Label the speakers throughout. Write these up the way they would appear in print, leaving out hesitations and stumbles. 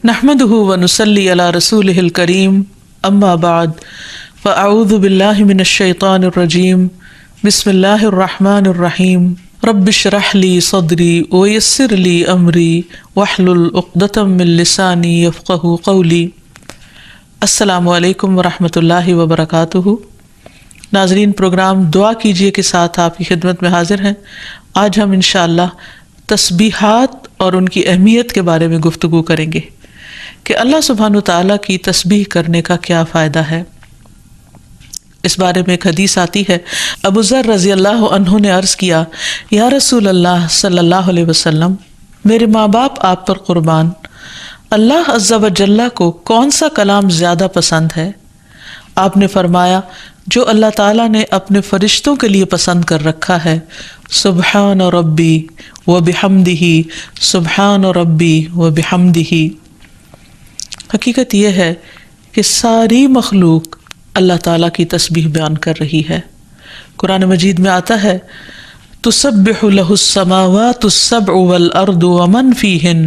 Speaker 1: نحمده ونصلي على رسوله الكريم اما بعد فاعوذ بالله من الشيطان الرجيم بسم الله الرحمن الرحيم رب اشرح لي صدري ويسر لي امري واحلل عقدة من لساني يفقهوا قولي۔ السلام علیکم ورحمۃ اللہ وبرکاتہ۔ ناظرین، پروگرام دعا کیجیے کے ساتھ آپ کی خدمت میں حاضر ہیں۔ آج ہم انشاءاللہ تسبیحات اور ان کی اہمیت کے بارے میں گفتگو کریں گے کہ اللہ سبحانہ وتعالیٰ کی تسبیح کرنے کا کیا فائدہ ہے۔ اس بارے میں ایک حدیث آتی ہے، ابو ذر رضی اللہ عنہ نے عرض کیا، یا رسول اللہ صلی اللہ علیہ وسلم، میرے ماں باپ آپ پر قربان، اللہ عز و جل کو کون سا کلام زیادہ پسند ہے؟ آپ نے فرمایا، جو اللہ تعالیٰ نے اپنے فرشتوں کے لیے پسند کر رکھا ہے، سبحان ربی و بحمدہ، سبحان ربی و بحمدہ۔ حقیقت یہ ہے کہ ساری مخلوق اللہ تعالیٰ کی تسبیح بیان کر رہی ہے۔ قرآن مجید میں آتا ہے، تسبح لہ السماوات السبع والارض ومن فیہن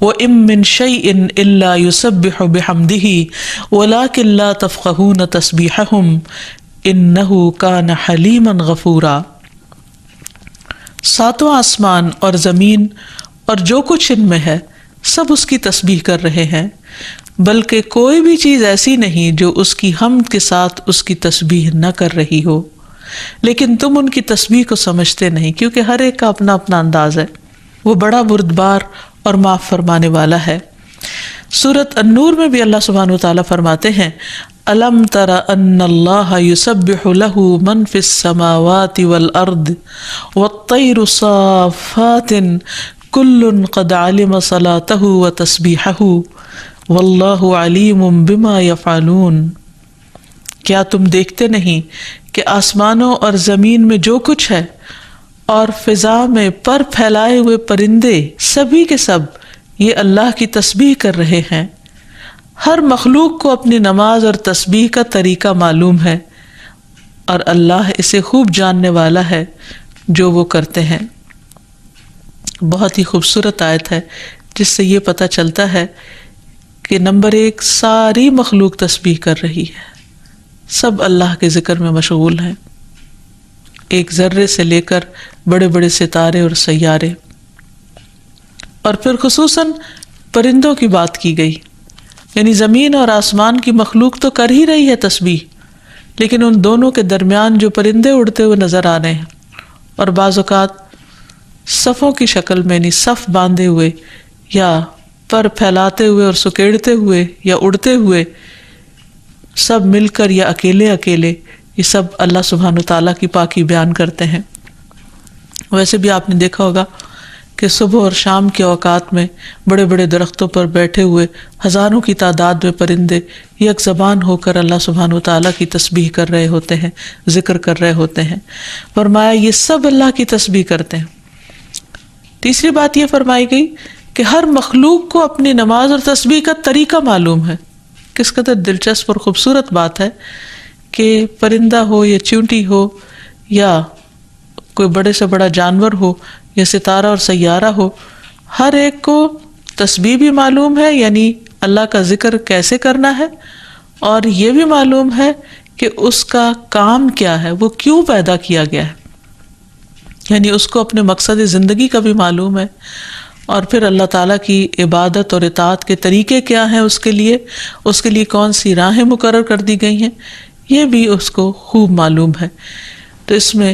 Speaker 1: وإن من شیء الا یسبح بحمدہ ولکن لا تفقہون تسبیحہم انہ کان حلیما غفورا۔ ساتواں آسمان اور زمین اور جو کچھ ان میں ہے سب اس کی تسبیح کر رہے ہیں، بلکہ کوئی بھی چیز ایسی نہیں جو اس کی حمد کے ساتھ اس کی تسبیح نہ کر رہی ہو، لیکن تم ان کی تسبیح کو سمجھتے نہیں، کیونکہ ہر ایک کا اپنا اپنا انداز ہے۔ وہ بڑا بردبار اور معاف فرمانے والا ہے۔ سورۃ النور میں بھی اللہ سبحانہ وتعالیٰ فرماتے ہیں، الم تر ان اللہ یسبح لہ من فی السماوات والارض والطیر صافات کل قد علم صلاتہ وتسبیحہ واللہ علیم بما یفعلون۔ کیا تم دیکھتے نہیں کہ آسمانوں اور زمین میں جو کچھ ہے اور فضا میں پر پھیلائے ہوئے پرندے سبھی کے سب یہ اللہ کی تسبیح کر رہے ہیں۔ ہر مخلوق کو اپنی نماز اور تسبیح کا طریقہ معلوم ہے اور اللہ اسے خوب جاننے والا ہے جو وہ کرتے ہیں۔ بہت ہی خوبصورت آیت ہے جس سے یہ پتہ چلتا ہے کہ نمبر ایک، ساری مخلوق تسبیح کر رہی ہے، سب اللہ کے ذکر میں مشغول ہیں، ایک ذرے سے لے کر بڑے بڑے ستارے اور سیارے۔ اور پھر خصوصاً پرندوں کی بات کی گئی، یعنی زمین اور آسمان کی مخلوق تو کر ہی رہی ہے تسبیح، لیکن ان دونوں کے درمیان جو پرندے اڑتے ہوئے نظر آ رہے ہیں اور بعض اوقات صفوں کی شکل میں، یعنی صف باندھے ہوئے یا پر پھیلاتے ہوئے اور سکیڑتے ہوئے یا اڑتے ہوئے، سب مل کر یا اکیلے اکیلے، یہ سب اللہ سبحانہ تعالیٰ کی پاکی بیان کرتے ہیں۔ ویسے بھی آپ نے دیکھا ہوگا کہ صبح اور شام کے اوقات میں بڑے بڑے درختوں پر بیٹھے ہوئے ہزاروں کی تعداد میں پرندے یک زبان ہو کر اللہ سبحانہ تعالیٰ کی تسبیح کر رہے ہوتے ہیں، ذکر کر رہے ہوتے ہیں۔ فرمایا یہ سب اللہ کی تسبیح کرتے ہیں۔ تیسری بات یہ فرمائی گئی کہ ہر مخلوق کو اپنی نماز اور تسبیح کا طریقہ معلوم ہے۔ کس قدر دلچسپ اور خوبصورت بات ہے کہ پرندہ ہو یا چیونٹی ہو یا کوئی بڑے سے بڑا جانور ہو یا ستارہ اور سیارہ ہو، ہر ایک کو تسبیح بھی معلوم ہے، یعنی اللہ کا ذکر کیسے کرنا ہے، اور یہ بھی معلوم ہے کہ اس کا کام کیا ہے، وہ کیوں پیدا کیا گیا ہے، یعنی اس کو اپنے مقصد زندگی کا بھی معلوم ہے، اور پھر اللہ تعالیٰ کی عبادت اور اطاعت کے طریقے کیا ہیں، اس کے لیے کون سی راہیں مقرر کر دی گئی ہیں، یہ بھی اس کو خوب معلوم ہے۔ تو اس میں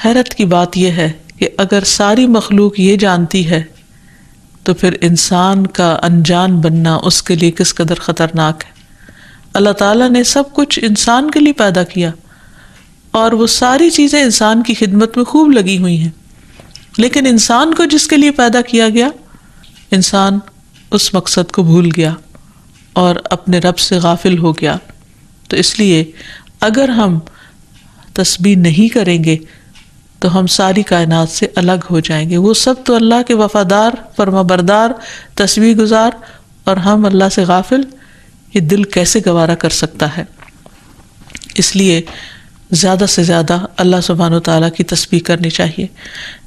Speaker 1: حیرت کی بات یہ ہے کہ اگر ساری مخلوق یہ جانتی ہے تو پھر انسان کا انجان بننا اس کے لیے کس قدر خطرناک ہے۔ اللہ تعالیٰ نے سب کچھ انسان کے لیے پیدا کیا اور وہ ساری چیزیں انسان کی خدمت میں خوب لگی ہوئی ہیں، لیکن انسان کو جس کے لیے پیدا کیا گیا، انسان اس مقصد کو بھول گیا اور اپنے رب سے غافل ہو گیا۔ تو اس لیے اگر ہم تسبیح نہیں کریں گے تو ہم ساری کائنات سے الگ ہو جائیں گے۔ وہ سب تو اللہ کے وفادار، فرما بردار، تسبیح گزار، اور ہم اللہ سے غافل، یہ دل کیسے گوارا کر سکتا ہے؟ اس لیے زیادہ سے زیادہ اللہ سبحانہ وتعالیٰ کی تسبیح کرنی چاہیے۔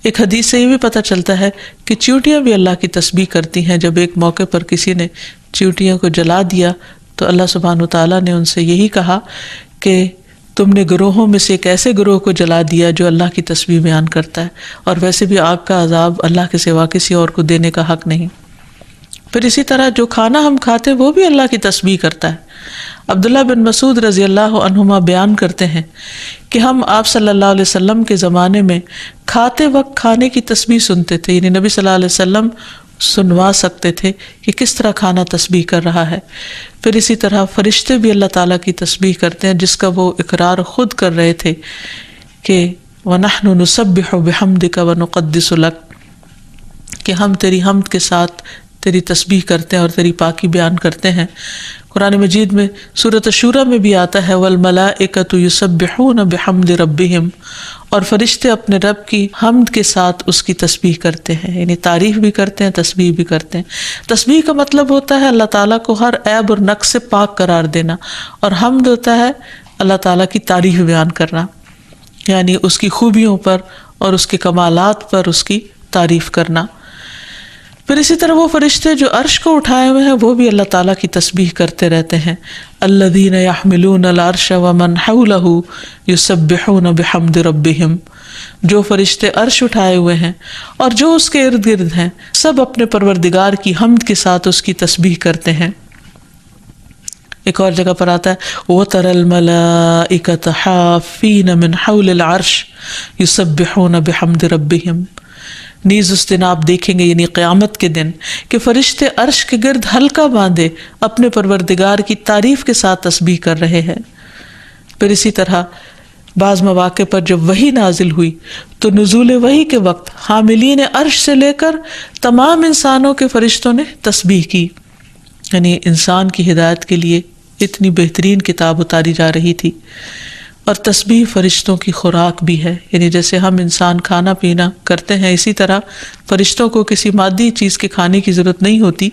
Speaker 1: ایک حدیث سے یہ بھی پتہ چلتا ہے کہ چیونٹیاں بھی اللہ کی تسبیح کرتی ہیں۔ جب ایک موقع پر کسی نے چیونٹیوں کو جلا دیا تو اللہ سبحانہ وتعالیٰ نے ان سے یہی کہا کہ تم نے گروہوں میں سے ایک ایسے گروہ کو جلا دیا جو اللہ کی تسبیح بیان کرتا ہے، اور ویسے بھی آگ کا عذاب اللہ کے سوا کسی اور کو دینے کا حق نہیں۔ پھر اسی طرح جو کھانا ہم کھاتے وہ بھی اللہ کی تسبیح کرتا ہے۔ عبداللہ بن مسعود رضی اللہ عنہما بیان کرتے ہیں کہ ہم آپ صلی اللہ علیہ وسلم کے زمانے میں کھاتے وقت کھانے کی تسبیح سنتے تھے، یعنی نبی صلی اللہ علیہ وسلم سنوا سکتے تھے کہ کس طرح کھانا تسبیح کر رہا ہے۔ پھر اسی طرح فرشتے بھی اللہ تعالیٰ کی تسبیح کرتے ہیں، جس کا وہ اقرار خود کر رہے تھے کہ وَنَحْنُ نُسَبِّحُ بِحَمْدِكَ وَنُقَدِّسُ لَكَ، کہ ہم تیری حمد کے ساتھ تیری تسبیح کرتے ہیں اور تیری پاکی بیان کرتے ہیں۔ قرآن مجید میں سورۃ الشورى میں بھی آتا ہے وَالْمَلَائِكَةُ يُسَبِّحُونَ بِحَمْدِ رَبِّهِمْ، اور فرشتے اپنے رب کی حمد کے ساتھ اس کی تسبیح کرتے ہیں، یعنی تعریف بھی کرتے ہیں، تسبیح بھی کرتے ہیں۔ تسبیح کا مطلب ہوتا ہے اللہ تعالیٰ کو ہر عیب اور نقص سے پاک قرار دینا، اور حمد ہوتا ہے اللہ تعالیٰ کی تعریف بیان کرنا، یعنی اس کی خوبیوں پر اور اس کے کمالات پر اس کی تعریف کرنا۔ پھر اسی طرح وہ فرشتے جو عرش کو اٹھائے ہوئے ہیں وہ بھی اللہ تعالیٰ کی تسبیح کرتے رہتے ہیں۔ الذین یحملون العرش ومن حولہ یسبحون بحمد ربہم، جو فرشتے عرش اٹھائے ہوئے ہیں اور جو اس کے ارد گرد ہیں سب اپنے پروردگار کی حمد کے ساتھ اس کی تسبیح کرتے ہیں۔ ایک اور جگہ پر آتا ہے وَتَرَى الْمَلَائِكَةَ حَافِّينَ مِنْ حَوْلِ الْعَرْشِ يُسَبِّحُونَ بِحَمْدِ رَبِّهِمْ، نیز اس دن آپ دیکھیں گے یعنی قیامت کے دن کہ فرشتے عرش کے گرد حلقہ باندھے اپنے پروردگار کی تعریف کے ساتھ تسبیح کر رہے ہیں۔ پھر اسی طرح بعض مواقع پر جب وحی نازل ہوئی تو نزول وحی کے وقت حاملین عرش سے لے کر تمام انسانوں کے فرشتوں نے تسبیح کی، یعنی انسان کی ہدایت کے لیے اتنی بہترین کتاب اتاری جا رہی تھی۔ اور تسبیح فرشتوں کی خوراک بھی ہے، یعنی جیسے ہم انسان کھانا پینا کرتے ہیں اسی طرح فرشتوں کو کسی مادی چیز کے کھانے کی ضرورت نہیں ہوتی،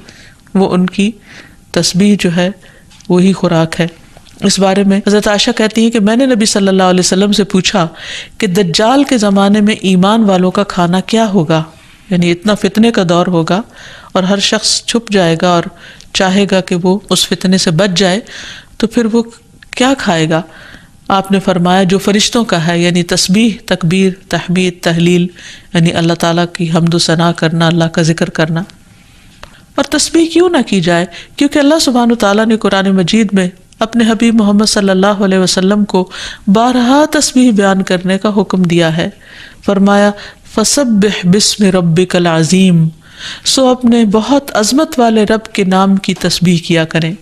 Speaker 1: وہ ان کی تسبیح جو ہے وہی خوراک ہے۔ اس بارے میں حضرت عائشہ کہتی ہیں کہ میں نے نبی صلی اللہ علیہ وسلم سے پوچھا کہ دجال کے زمانے میں ایمان والوں کا کھانا کیا ہوگا، یعنی اتنا فتنے کا دور ہوگا اور ہر شخص چھپ جائے گا اور چاہے گا کہ وہ اس فتنے سے بچ جائے، تو پھر وہ کیا کھائے گا؟ آپ نے فرمایا جو فرشتوں کا ہے، یعنی تسبیح، تکبیر، تحمید، تحلیل، یعنی اللہ تعالیٰ کی حمد و ثنا کرنا، اللہ کا ذکر کرنا۔ اور تسبیح کیوں نہ کی جائے؟ کیونکہ اللہ سبحانہ تعالیٰ نے قرآن مجید میں اپنے حبیب محمد صلی اللہ علیہ وسلم کو بارہا تسبیح بیان کرنے کا حکم دیا ہے۔ فرمایا فسبح بسم ربک العظیم، سو اپنے بہت عظمت والے رب کے نام کی تسبیح کیا کریں۔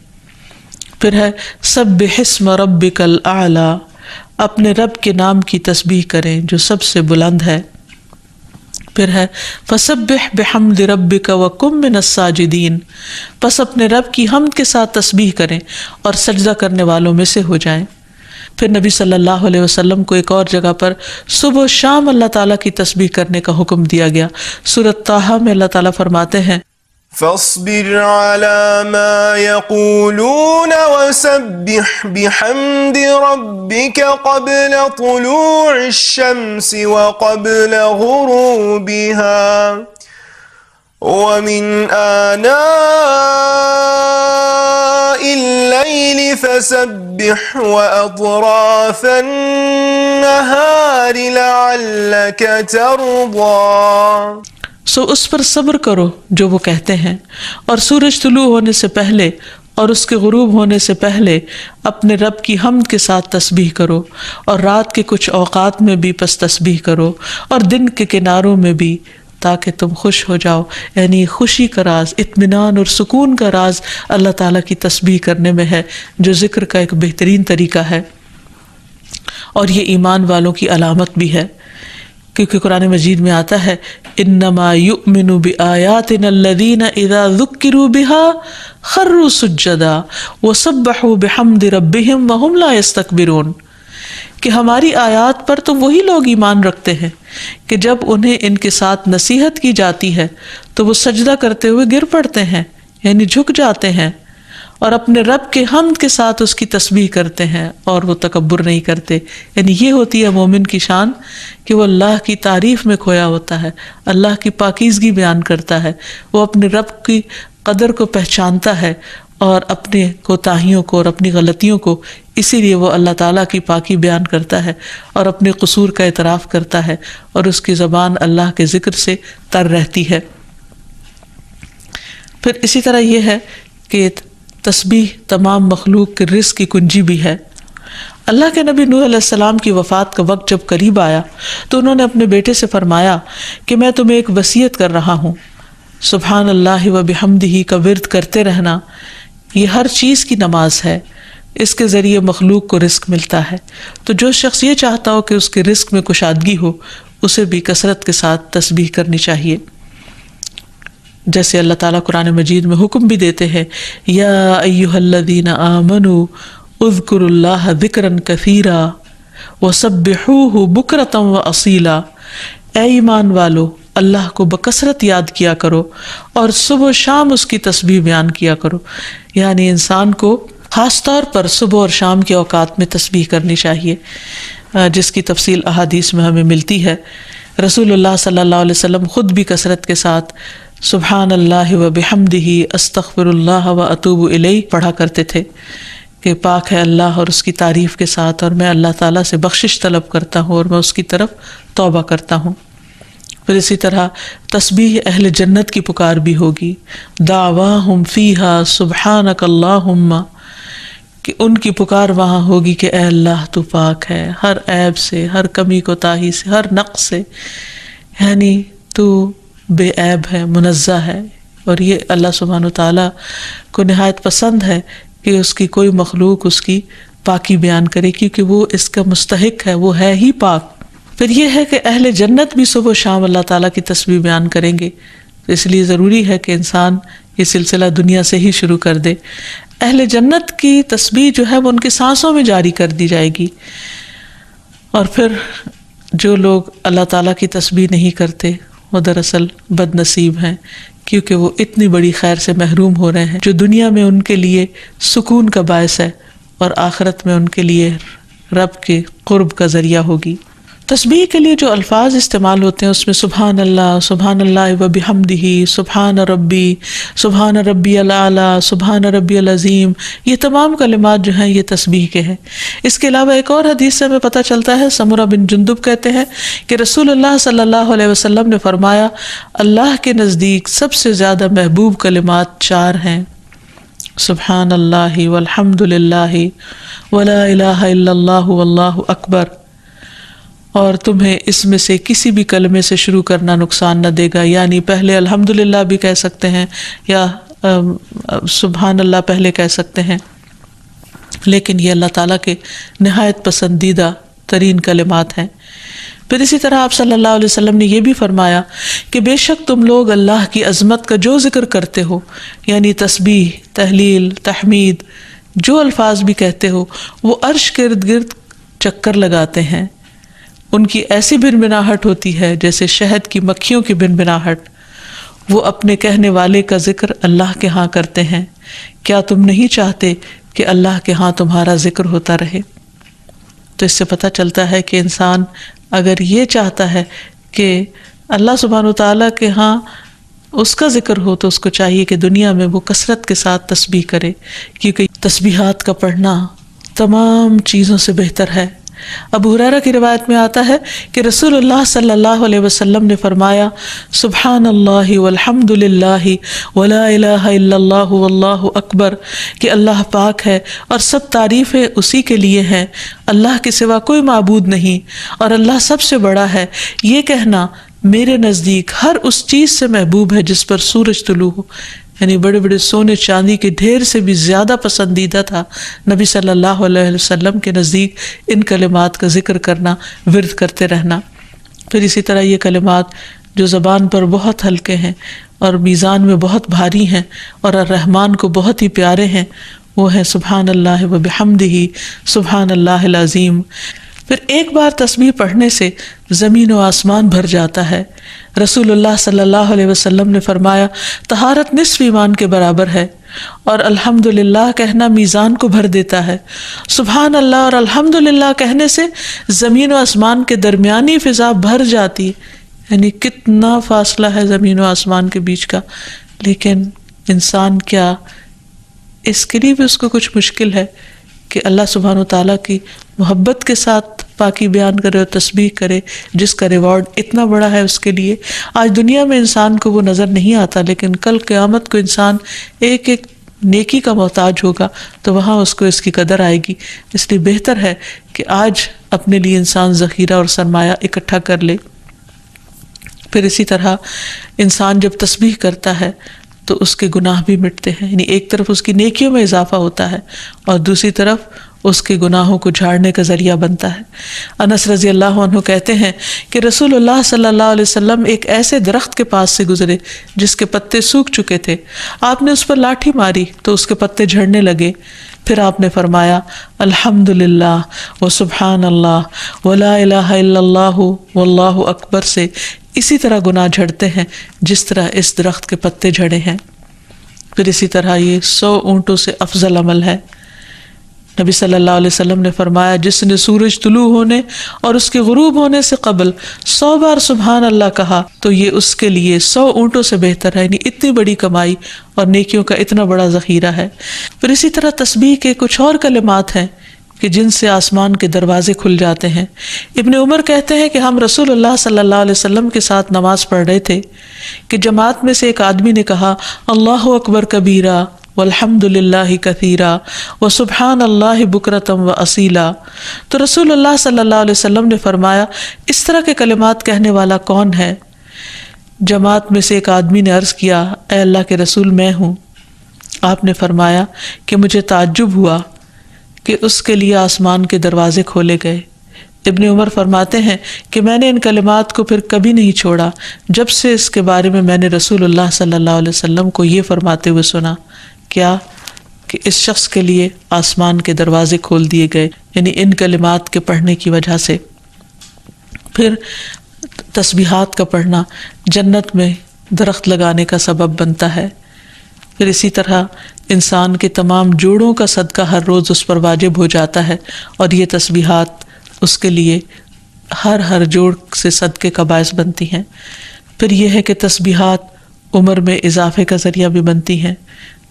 Speaker 1: پھر ہے سبح اسم ربک الاعلی، اپنے رب کے نام کی تسبیح کریں جو سب سے بلند ہے۔ پھر ہے فسبح بحمد ربک وکن من الساجدین، پس اپنے رب کی حمد کے ساتھ تسبیح کریں اور سجدہ کرنے والوں میں سے ہو جائیں۔ پھر نبی صلی اللہ علیہ وسلم کو ایک اور جگہ پر صبح و شام اللہ تعالیٰ کی تسبیح کرنے کا حکم دیا گیا۔ سورۃ طٰہٰ میں اللہ تعالیٰ فرماتے ہیں
Speaker 2: فاصبر على ما يقولون وسبح بحمد ربك قبل طلوع الشمس وقبل غروبها ومن آناء الليل فسبح وأطراف النهار لعلك ترضى۔
Speaker 1: سو اس پر صبر کرو جو وہ کہتے ہیں، اور سورج طلوع ہونے سے پہلے اور اس کے غروب ہونے سے پہلے اپنے رب کی حمد کے ساتھ تسبیح کرو، اور رات کے کچھ اوقات میں بھی پس تسبیح کرو، اور دن کے کناروں میں بھی، تاکہ تم خوش ہو جاؤ۔ یعنی خوشی کا راز، اطمینان اور سکون کا راز اللہ تعالیٰ کی تسبیح کرنے میں ہے، جو ذکر کا ایک بہترین طریقہ ہے، اور یہ ایمان والوں کی علامت بھی ہے، کیونکہ قرآن مجید میں آتا ہے انما یؤمن بآیاتنا الذین اذا ذکروا بها خروا سجدا وسبحوا بحمد ربهم وهم لا یستکبرون، کہ ہماری آیات پر تو وہی لوگ ایمان رکھتے ہیں کہ جب انہیں ان کے ساتھ نصیحت کی جاتی ہے تو وہ سجدہ کرتے ہوئے گر پڑتے ہیں، یعنی جھک جاتے ہیں، اور اپنے رب کے حمد کے ساتھ اس کی تسبیح کرتے ہیں اور وہ تکبر نہیں کرتے۔ یعنی یہ ہوتی ہے مومن کی شان کہ وہ اللہ کی تعریف میں کھویا ہوتا ہے، اللہ کی پاکیزگی بیان کرتا ہے، وہ اپنے رب کی قدر کو پہچانتا ہے اور اپنے کوتاہیوں کو اور اپنی غلطیوں کو، اسی لیے وہ اللہ تعالیٰ کی پاکی بیان کرتا ہے اور اپنے قصور کا اعتراف کرتا ہے، اور اس کی زبان اللہ کے ذکر سے تر رہتی ہے۔ پھر اسی طرح یہ ہے کہ تسبیح تمام مخلوق کے رزق کی کنجی بھی ہے۔ اللہ کے نبی نوح علیہ السلام کی وفات کا وقت جب قریب آیا تو انہوں نے اپنے بیٹے سے فرمایا کہ میں تمہیں ایک وصیت کر رہا ہوں، سبحان اللہ و بحمدہ کا ورد کرتے رہنا، یہ ہر چیز کی نماز ہے، اس کے ذریعے مخلوق کو رزق ملتا ہے، تو جو شخص یہ چاہتا ہو کہ اس کے رزق میں کشادگی ہو، اسے بھی کثرت کے ساتھ تسبیح کرنی چاہیے۔ جیسے اللہ تعالیٰ قرآن مجید میں حکم بھی دیتے ہیں، یا ایھا الذین آمنوا اذکروا اللہ ذکرا کثیرا وسبحوہ بکرۃ واصیلا، اے ایمان والو اللہ کو بکثرت یاد کیا کرو اور صبح و شام اس کی تسبیح بیان کیا کرو۔ یعنی انسان کو خاص طور پر صبح اور شام کے اوقات میں تسبیح کرنی چاہیے، جس کی تفصیل احادیث میں ہمیں ملتی ہے۔ رسول اللہ صلی اللہ علیہ وسلم خود بھی کثرت کے ساتھ سبحان اللہ و بحمدہ استغفر اللہ و اتوب الیہ پڑھا کرتے تھے کہ پاک ہے اللہ اور اس کی تعریف کے ساتھ، اور میں اللہ تعالیٰ سے بخشش طلب کرتا ہوں اور میں اس کی طرف توبہ کرتا ہوں۔ پھر اسی طرح تسبیح اہل جنت کی پکار بھی ہوگی، دعواہم فیہا سبحانک اللہم، کہ ان کی پکار وہاں ہوگی کہ اے اللہ تو پاک ہے ہر عیب سے، ہر کمی کوتاہی سے، ہر نقص سے، یعنی تو بے عیب ہے، منزہ ہے۔ اور یہ اللہ سبحانہ وتعالیٰ کو نہایت پسند ہے کہ اس کی کوئی مخلوق اس کی پاکی بیان کرے، کیونکہ وہ اس کا مستحق ہے، وہ ہے ہی پاک۔ پھر یہ ہے کہ اہل جنت بھی صبح و شام اللہ تعالیٰ کی تسبیح بیان کریں گے، اس لیے ضروری ہے کہ انسان یہ سلسلہ دنیا سے ہی شروع کر دے۔ اہل جنت کی تسبیح جو ہے وہ ان کی سانسوں میں جاری کر دی جائے گی، اور پھر جو لوگ اللہ تعالیٰ کی تسبیح نہیں کرتے وہ دراصل بد نصیب ہیں، کیونکہ وہ اتنی بڑی خیر سے محروم ہو رہے ہیں جو دنیا میں ان کے لیے سکون کا باعث ہے اور آخرت میں ان کے لیے رب کے قرب کا ذریعہ ہوگی۔ تسبیح کے لیے جو الفاظ استعمال ہوتے ہیں اس میں سبحان اللہ و بحمدہ، سبحان ربی الاعلی، سبحان ربی العظیم، یہ تمام کلمات جو ہیں یہ تسبیح کے ہیں۔ اس کے علاوہ ایک اور حدیث سے ہمیں پتہ چلتا ہے، سمرہ بن جندب کہتے ہیں کہ رسول اللہ صلی اللہ علیہ وسلم نے فرمایا، اللہ کے نزدیک سب سے زیادہ محبوب کلمات 4 ہیں، سبحان اللہ والحمد للہ ولا الہ الا اللہ واللہ اکبر، اور تمہیں اس میں سے کسی بھی کلمے سے شروع کرنا نقصان نہ دے گا، یعنی پہلے الحمدللہ بھی کہہ سکتے ہیں یا سبحان اللہ پہلے کہہ سکتے ہیں، لیکن یہ اللہ تعالیٰ کے نہایت پسندیدہ ترین کلمات ہیں۔ پھر اسی طرح آپ صلی اللہ علیہ وسلم نے یہ بھی فرمایا کہ بے شک تم لوگ اللہ کی عظمت کا جو ذکر کرتے ہو، یعنی تسبیح، تحلیل، تحمید، جو الفاظ بھی کہتے ہو، وہ عرش کے ارد گرد چکر لگاتے ہیں، ان کی ایسی بنبناہٹ ہوتی ہے جیسے شہد کی مکھیوں کی بنبناہٹ، وہ اپنے کہنے والے کا ذکر اللہ کے ہاں کرتے ہیں، کیا تم نہیں چاہتے کہ اللہ کے ہاں تمہارا ذکر ہوتا رہے؟ تو اس سے پتہ چلتا ہے کہ انسان اگر یہ چاہتا ہے کہ اللہ سبحانہ وتعالیٰ کے ہاں اس کا ذکر ہو تو اس کو چاہیے کہ دنیا میں وہ کثرت کے ساتھ تسبیح کرے، کیونکہ تسبیحات کا پڑھنا تمام چیزوں سے بہتر ہے۔ ابو ہریرہ کی روایت میں آتا ہے کہ رسول اللہ صلی اللہ علیہ وسلم نے فرمایا، سبحان اللہ والحمد للہ ولا الہ الا اللہ واللہ اکبر، کہ اللہ پاک ہے اور سب تعریفیں اسی کے لیے ہیں، اللہ کے سوا کوئی معبود نہیں اور اللہ سب سے بڑا ہے، یہ کہنا میرے نزدیک ہر اس چیز سے محبوب ہے جس پر سورج طلوع ہو، یعنی بڑے بڑے سونے چاندی کے ڈھیر سے بھی زیادہ پسندیدہ تھا نبی صلی اللہ علیہ وسلم کے نزدیک ان کلمات کا ذکر کرنا، ورد کرتے رہنا۔ پھر اسی طرح یہ کلمات جو زبان پر بہت ہلکے ہیں اور میزان میں بہت بھاری ہیں اور الرحمن کو بہت ہی پیارے ہیں، وہ ہیں سبحان اللہ و بحمدہ، سبحان اللہ العظیم۔ پھر ایک بار تسبیح پڑھنے سے زمین و آسمان بھر جاتا ہے۔ رسول اللہ صلی اللہ علیہ وسلم نے فرمایا، طہارت نصف ایمان کے برابر ہے، اور الحمدللہ کہنا میزان کو بھر دیتا ہے۔ سبحان اللہ اور الحمدللہ کہنے سے زمین و آسمان کے درمیانی فضا بھر جاتی ہے، یعنی کتنا فاصلہ ہے زمین و آسمان کے بیچ کا، لیکن انسان کیا اس کے لیے بھی اس کو کچھ مشکل ہے کہ اللہ سبحانہ وتعالیٰ کی محبت کے ساتھ پاکی بیان کرے اور تسبیح کرے، جس کا ریوارڈ اتنا بڑا ہے اس کے لیے؟ آج دنیا میں انسان کو وہ نظر نہیں آتا، لیکن کل قیامت کو انسان ایک ایک نیکی کا محتاج ہوگا تو وہاں اس کو اس کی قدر آئے گی. اس لیے بہتر ہے کہ آج اپنے لیے انسان ذخیرہ اور سرمایہ اکٹھا کر لے. پھر اسی طرح انسان جب تسبیح کرتا ہے تو اس کے گناہ بھی مٹتے ہیں، یعنی ایک طرف اس کی نیکیوں میں اضافہ ہوتا ہے اور دوسری طرف اس کے گناہوں کو جھاڑنے کا ذریعہ بنتا ہے. انس رضی اللہ عنہ کہتے ہیں کہ رسول اللہ صلی اللہ علیہ وسلم ایک ایسے درخت کے پاس سے گزرے جس کے پتے سوکھ چکے تھے. آپ نے اس پر لاٹھی ماری تو اس کے پتے جھڑنے لگے. پھر آپ نے فرمایا الحمدللہ و سبحان اللہ ولا الہ الا اللہ واللہ اکبر سے اسی طرح گناہ جھڑتے ہیں جس طرح اس درخت کے پتے جھڑے ہیں. پھر اسی طرح یہ 100 اونٹوں سے افضل عمل ہے. نبی صلی اللہ علیہ وسلم نے فرمایا جس نے سورج طلوع ہونے اور اس کے غروب ہونے سے قبل 100 بار سبحان اللہ کہا تو یہ اس کے لیے 100 اونٹوں سے بہتر ہے. یعنی اتنی بڑی کمائی اور نیکیوں کا اتنا بڑا ذخیرہ ہے. پھر اسی طرح تسبیح کے کچھ اور کلمات ہیں کہ جن سے آسمان کے دروازے کھل جاتے ہیں. ابن عمر کہتے ہیں کہ ہم رسول اللہ صلی اللہ علیہ وسلم کے ساتھ نماز پڑھ رہے تھے کہ جماعت میں سے ایک آدمی نے کہا اللہ اکبر کبیرہ والحمد للہ کثیرا وسبحان اللہ بکرۃ واصیلا. تو رسول اللہ صلی اللہ علیہ وسلم نے فرمایا اس طرح کے کلمات کہنے والا کون ہے؟ جماعت میں سے ایک آدمی نے عرض کیا اے اللہ کے رسول میں ہوں. آپ نے فرمایا کہ مجھے تعجب ہوا کہ اس کے لیے آسمان کے دروازے کھولے گئے. ابن عمر فرماتے ہیں کہ میں نے ان کلمات کو پھر کبھی نہیں چھوڑا جب سے اس کے بارے میں نے رسول اللہ صلی اللہ علیہ وسلم کو یہ فرماتے ہوئے سنا کیا کہ اس شخص کے لیے آسمان کے دروازے کھول دیے گئے، یعنی ان کلمات کے پڑھنے کی وجہ سے. پھر تسبیحات کا پڑھنا جنت میں درخت لگانے کا سبب بنتا ہے. پھر اسی طرح انسان کے تمام جوڑوں کا صدقہ ہر روز اس پر واجب ہو جاتا ہے اور یہ تسبیحات اس کے لیے ہر جوڑ سے صدقے کا باعث بنتی ہیں. پھر یہ ہے کہ تسبیحات عمر میں اضافے کا ذریعہ بھی بنتی ہیں.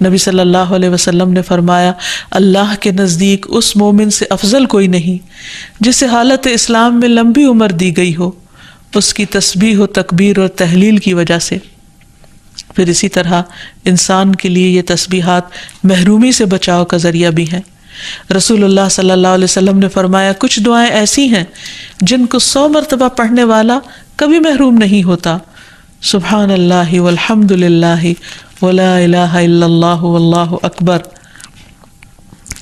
Speaker 1: نبی صلی اللہ علیہ وسلم نے فرمایا اللہ کے نزدیک اس مومن سے افضل کوئی نہیں جسے حالت اسلام میں لمبی عمر دی گئی ہو اس کی تسبیح و تکبیر اور تحلیل کی وجہ سے. پھر اسی طرح انسان کے لیے یہ تسبیحات محرومی سے بچاؤ کا ذریعہ بھی ہیں. رسول اللہ صلی اللہ علیہ وسلم نے فرمایا کچھ دعائیں ایسی ہیں جن کو 100 مرتبہ پڑھنے والا کبھی محروم نہیں ہوتا. سبحان اللہ والحمد للہ ولا الہ الا اللہ واللہ اکبر.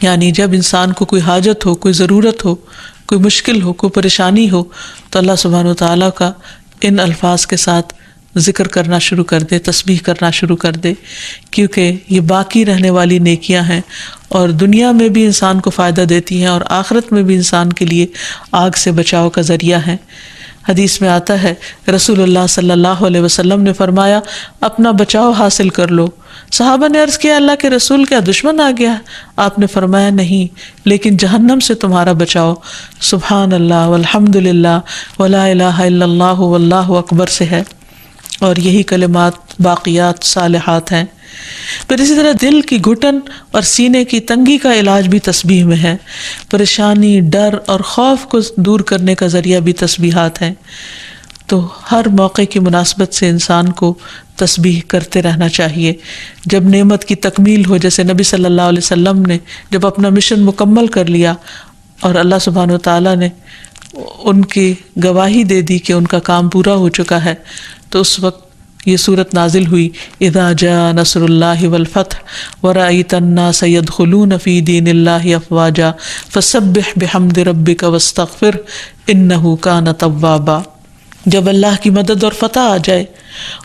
Speaker 1: یعنی جب انسان کو کوئی حاجت ہو، کوئی ضرورت ہو، کوئی مشکل ہو، کوئی پریشانی ہو تو اللہ سبحانہ وتعالیٰ کا ان الفاظ کے ساتھ ذکر کرنا شروع کر دے، تسبیح کرنا شروع کر دے، کیونکہ یہ باقی رہنے والی نیکیاں ہیں اور دنیا میں بھی انسان کو فائدہ دیتی ہیں اور آخرت میں بھی انسان کے لیے آگ سے بچاؤ کا ذریعہ ہیں. حدیث میں آتا ہے رسول اللہ صلی اللہ علیہ وسلم نے فرمایا اپنا بچاؤ حاصل کر لو. صحابہ نے عرض کیا اللہ کے رسول کیا دشمن آ گیا؟ آپ نے فرمایا نہیں، لیکن جہنم سے تمہارا بچاؤ سبحان اللہ والحمد للہ ولا الہ الا اللہ واللہ اکبر سے ہے. اور یہی کلمات باقیات صالحات ہیں. پھر اسی طرح دل کی گھٹن اور سینے کی تنگی کا علاج بھی تسبیح میں ہے. پریشانی، ڈر اور خوف کو دور کرنے کا ذریعہ بھی تسبیحات ہیں. تو ہر موقع کی مناسبت سے انسان کو تسبیح کرتے رہنا چاہیے. جب نعمت کی تکمیل ہو، جیسے نبی صلی اللہ علیہ وسلم نے جب اپنا مشن مکمل کر لیا اور اللہ سبحانہ وتعالیٰ نے ان کی گواہی دے دی کہ ان کا کام پورا ہو چکا ہے، تو اس وقت یہ صورت نازل ہوئی اذا جاء نصر اللہ والفتح ورأیت الناس يدخلون فی دین اللہ افواجا فسبح بحمد ربک واستغفر انہ کان توابا. جب اللہ کی مدد اور فتح آ جائے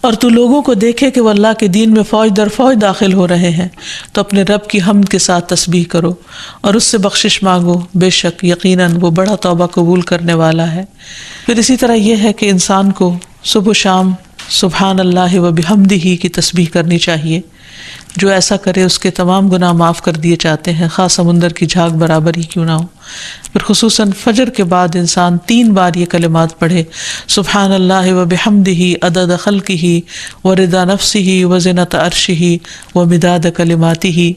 Speaker 1: اور تو لوگوں کو دیکھے کہ وہ اللہ کے دین میں فوج در فوج داخل ہو رہے ہیں تو اپنے رب کی حمد کے ساتھ تسبیح کرو اور اس سے بخشش مانگو، بے شک یقیناً وہ بڑا توبہ قبول کرنے والا ہے. پھر اسی طرح یہ ہے کہ انسان کو صبح و شام سبحان اللہ و بحمدہ کی تسبیح کرنی چاہیے. جو ایسا کرے اس کے تمام گناہ معاف کر دیے جاتے ہیں، خاص سمندر کی جھاگ برابر ہی کیوں نہ ہو. پھر خصوصاً فجر کے بعد انسان 3 بار یہ کلمات پڑھے، سبحان اللہ و بحمدہ عدد خلقہ و رضا نفسہ و زنۃ عرشہ و مداد کلماتہ.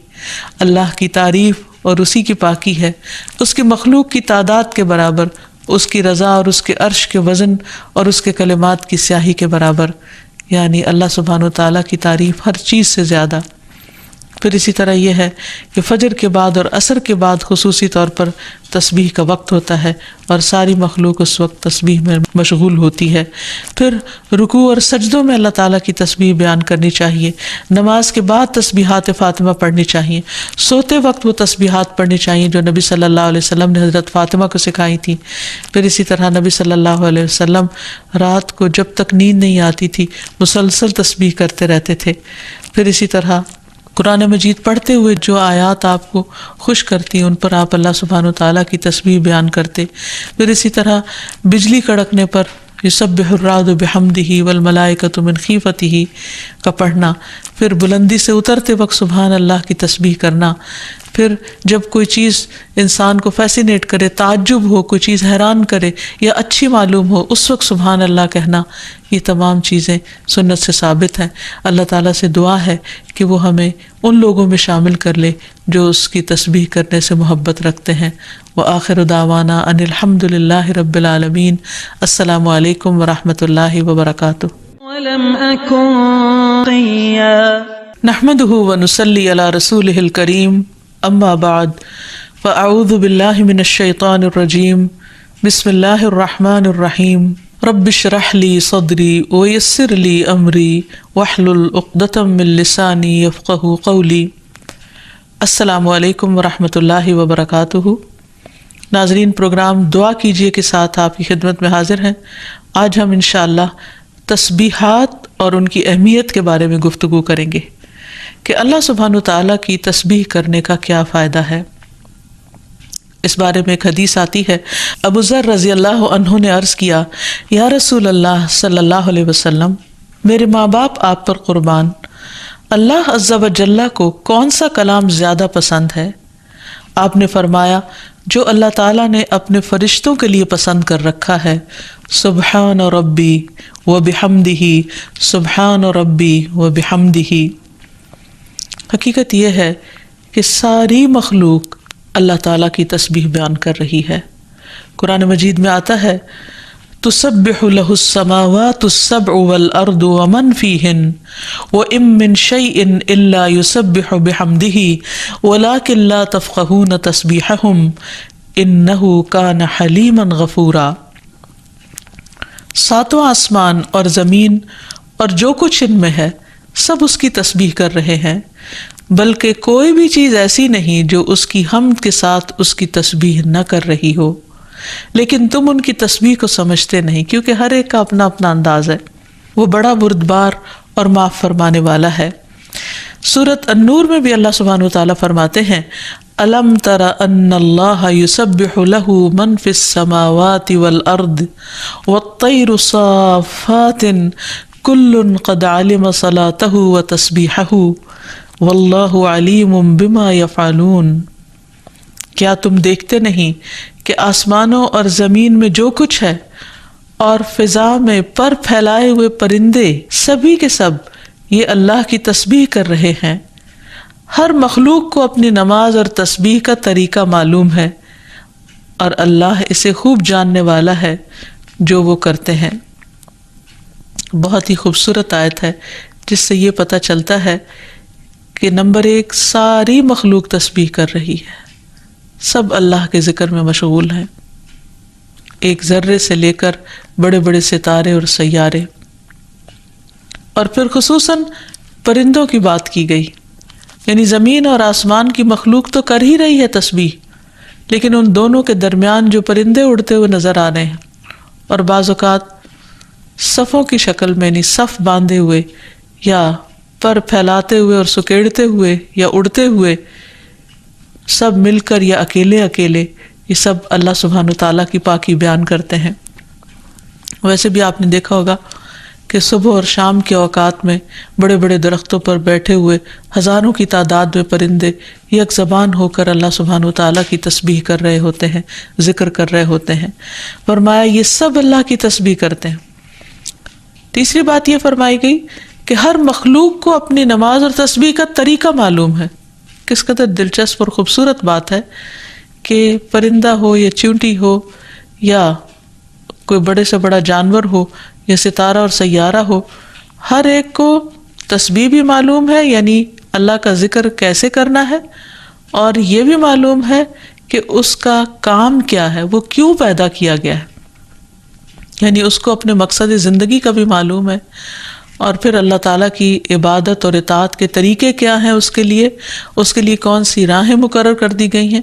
Speaker 1: اللہ کی تعریف اور اسی کی پاکی ہے، اس کی مخلوق کی تعداد کے برابر، اس کی رضا اور اس کے عرش کے وزن اور اس کے کلمات کی سیاہی کے برابر، یعنی اللہ سبحانہ و تعالیٰ کی تعریف ہر چیز سے زیادہ. پھر اسی طرح یہ ہے کہ فجر کے بعد اور عصر کے بعد خصوصی طور پر تسبیح کا وقت ہوتا ہے اور ساری مخلوق اس وقت تسبیح میں مشغول ہوتی ہے. پھر رکوع اور سجدوں میں اللہ تعالیٰ کی تسبیح بیان کرنی چاہیے. نماز کے بعد تسبیحات فاطمہ پڑھنی چاہیے. سوتے وقت وہ تسبیحات پڑھنی چاہیے جو نبی صلی اللہ علیہ وسلم نے حضرت فاطمہ کو سکھائی تھی. پھر اسی طرح نبی صلی اللہ علیہ وسلم رات کو جب تک نیند نہیں آتی تھی مسلسل تسبیح کرتے رہتے تھے. پھر اسی طرح قرآن مجید پڑھتے ہوئے جو آیات آپ کو خوش کرتی ہیں ان پر آپ اللہ سبحانہ وتعالیٰ کی تسبیح بیان کرتے. پھر اسی طرح بجلی کڑکنے پر یسبح الرعد بحمدہ والملائکۃ من خیفتہ کا پڑھنا. پھر بلندی سے اترتے وقت سبحان اللہ کی تسبیح کرنا. پھر جب کوئی چیز انسان کو فیسینیٹ کرے، تعجب ہو، کوئی چیز حیران کرے یا اچھی معلوم ہو، اس وقت سبحان اللہ کہنا. یہ تمام چیزیں سنت سے ثابت ہیں. اللہ تعالیٰ سے دعا ہے کہ وہ ہمیں ان لوگوں میں شامل کر لے جو اس کی تسبیح کرنے سے محبت رکھتے ہیں. وآخر دعوانا ان الحمد للہ رب العالمین. السلام علیکم ورحمۃ اللہ وبرکاتہ.
Speaker 3: ولم أكن قيا
Speaker 1: نحمده ونصلي على رسوله الكريم اما بعد فاعوذ باللہ من الشیطان الرجیم. بسم اللہ الرحمن الرحیم. رب اشرح لي صدری ويسر لي امری واحلل عقدۃ من لسانی یفقهوا قولی. السلام علیکم ورحمۃ اللہ وبرکاتہ. ناظرین، پروگرام دعا کیجیے کے ساتھ آپ کی خدمت میں حاضر ہیں. آج ہم انشاءاللہ تسبیحات اور ان کی اہمیت کے بارے میں گفتگو کریں گے کہ اللہ سبحانہ تعالیٰ کی تسبیح کرنے کا کیا فائدہ ہے. اس بارے میں ایک حدیث آتی ہے. ابو ذر رضی اللہ عنہ نے عرض کیا، یا رسول اللہ صلی اللہ علیہ وسلم، میرے ماں باپ آپ پر قربان، اللہ عز و جل کو کون سا کلام زیادہ پسند ہے؟ آپ نے فرمایا، جو اللہ تعالیٰ نے اپنے فرشتوں کے لیے پسند کر رکھا ہے، سبحان ربی و بحمدہ، سبحان ربی و بحمدہ. حقیقت یہ ہے کہ ساری مخلوق اللہ تعالیٰ کی تسبیح بیان کر رہی ہے. قرآن مجید میں آتا ہے، تسبح له السماوات السبع والارض ومن فیہن وإن من شیء الا یسبح بحمدہ ولکن لا تفقہون تسبیحہم انہ کان حلیما غفورا. ساتوں آسمان اور زمین اور جو کچھ ان میں ہے سب اس کی تسبیح کر رہے ہیں، بلکہ کوئی بھی چیز ایسی نہیں جو اس کی حمد کے ساتھ اس کی تسبیح نہ کر رہی ہو، لیکن تم ان کی تسبیح کو سمجھتے نہیں، کیونکہ ہر ایک کا اپنا اپنا انداز ہے. وہ بڑا بردبار اور معاف فرمانے والا ہے. سورۃ النور میں بھی اللہ سبحانہ وتعالیٰ فرماتے ہیں، الم تر ان اللہ یسبح له من فی السماوات والارض والطیر صافات کل قد علم صلاتہ وتسبیحہ واللہ علیم بما یفعلون. کیا تم دیکھتے نہیں کہ آسمانوں اور زمین میں جو کچھ ہے اور فضا میں پر پھیلائے ہوئے پرندے سبھی کے سب یہ اللہ کی تسبیح کر رہے ہیں. ہر مخلوق کو اپنی نماز اور تسبیح کا طریقہ معلوم ہے اور اللہ اسے خوب جاننے والا ہے جو وہ کرتے ہیں. بہت ہی خوبصورت آیت ہے جس سے یہ پتہ چلتا ہے کہ نمبر 1 ساری مخلوق تسبیح کر رہی ہے، سب اللہ کے ذکر میں مشغول ہیں، ایک ذرے سے لے کر بڑے بڑے ستارے اور سیارے. اور پھر خصوصاً پرندوں کی بات کی گئی، یعنی زمین اور آسمان کی مخلوق تو کر ہی رہی ہے تسبیح، لیکن ان دونوں کے درمیان جو پرندے اڑتے ہوئے نظر آ رہے ہیں اور بعض اوقات صفوں کی شکل میں، یعنی صف باندھے ہوئے یا پر پھیلاتے ہوئے اور سکیڑتے ہوئے یا اڑتے ہوئے، سب مل کر یا اکیلے اکیلے، یہ سب اللہ سبحانہ تعالیٰ کی پاکی بیان کرتے ہیں. ویسے بھی آپ نے دیکھا ہوگا کہ کہ صبح اور شام کے اوقات میں بڑے بڑے درختوں پر بیٹھے ہوئے ہزاروں کی تعداد میں پرندے یک زبان ہو کر اللہ سبحانہ وتعالیٰ کی تسبیح کر رہے ہوتے ہیں، ذکر کر رہے ہوتے ہیں۔ فرمایا یہ سب اللہ کی تسبیح کرتے ہیں۔ تیسری بات یہ فرمائی گئی کہ ہر مخلوق کو اپنی نماز اور تسبیح کا طریقہ معلوم ہے۔ کس قدر دلچسپ اور خوبصورت بات ہے کہ پرندہ ہو یا چیونٹی ہو یا کوئی بڑے سے بڑا جانور ہو یا ستارہ اور سیارہ ہو، ہر ایک کو تسبیح بھی معلوم ہے، یعنی اللہ کا ذکر کیسے کرنا ہے، اور یہ بھی معلوم ہے کہ اس کا کام کیا ہے، وہ کیوں پیدا کیا گیا ہے، یعنی اس کو اپنے مقصد زندگی کا بھی معلوم ہے، اور پھر اللہ تعالیٰ کی عبادت اور اطاعت کے طریقے کیا ہیں، اس کے لیے کون سی راہیں مقرر کر دی گئی ہیں،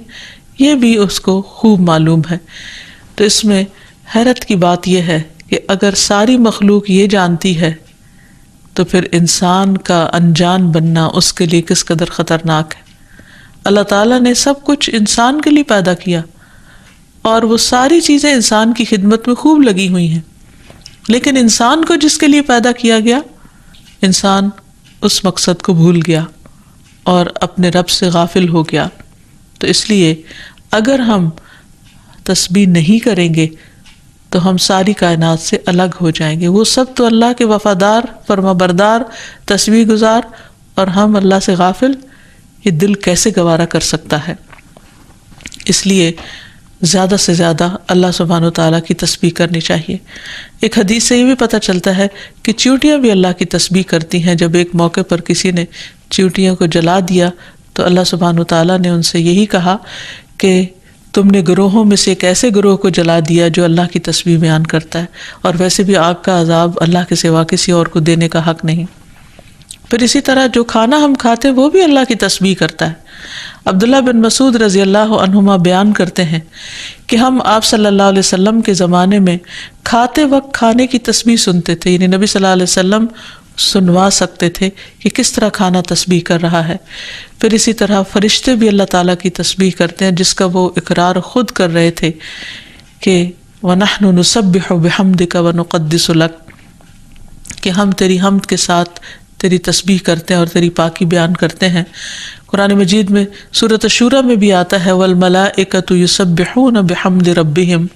Speaker 1: یہ بھی اس کو خوب معلوم ہے۔ تو اس میں حیرت کی بات یہ ہے کہ اگر ساری مخلوق یہ جانتی ہے تو پھر انسان کا انجان بننا اس کے لیے کس قدر خطرناک ہے۔ اللہ تعالیٰ نے سب کچھ انسان کے لیے پیدا کیا اور وہ ساری چیزیں انسان کی خدمت میں خوب لگی ہوئی ہیں، لیکن انسان کو جس کے لیے پیدا کیا گیا، انسان اس مقصد کو بھول گیا اور اپنے رب سے غافل ہو گیا۔ تو اس لیے اگر ہم تسبیح نہیں کریں گے تو ہم ساری کائنات سے الگ ہو جائیں گے۔ وہ سب تو اللہ کے وفادار، فرمانبردار، تسبیح گزار، اور ہم اللہ سے غافل، یہ دل کیسے گوارا کر سکتا ہے؟ اس لیے زیادہ سے زیادہ اللہ سبحانہ وتعالیٰ کی تسبیح کرنی چاہیے۔ ایک حدیث سے یہ بھی پتہ چلتا ہے کہ چیونٹیاں بھی اللہ کی تسبیح کرتی ہیں۔ جب ایک موقع پر کسی نے چیونٹیوں کو جلا دیا تو اللہ سبحانہ وتعالیٰ نے ان سے یہی کہا کہ تم نے گروہوں میں سے ایک ایسے گروہ کو جلا دیا جو اللہ کی تسبیح بیان کرتا ہے، اور ویسے بھی آگ کا عذاب اللہ کے سوا کسی اور کو دینے کا حق نہیں۔ پھر اسی طرح جو کھانا ہم کھاتے وہ بھی اللہ کی تسبیح کرتا ہے۔ عبداللہ بن مسعود رضی اللہ عنہما بیان کرتے ہیں کہ ہم آپ صلی اللہ علیہ وسلم کے زمانے میں کھاتے وقت کھانے کی تسبیح سنتے تھے، یعنی نبی صلی اللہ علیہ وسلم سنوا سکتے تھے کہ کس طرح کھانا تسبیح کر رہا ہے۔ پھر اسی طرح فرشتے بھی اللہ تعالیٰ کی تسبیح کرتے ہیں، جس کا وہ اقرار خود کر رہے تھے کہ وَنَحْنُ نُسَبِّحُ بِحَمْدِكَ وَنُقَدِّسُ لَكَ، کہ ہم تیری حمد کے ساتھ تیری تسبیح کرتے ہیں اور تیری پاکی بیان کرتے ہیں۔ قرآن مجید میں سورۃ الشورى میں بھی آتا ہے وَالْمَلَائِكَةُ يُسَبِّحُونَ بِحَمْدِ رَبِّهِمْ،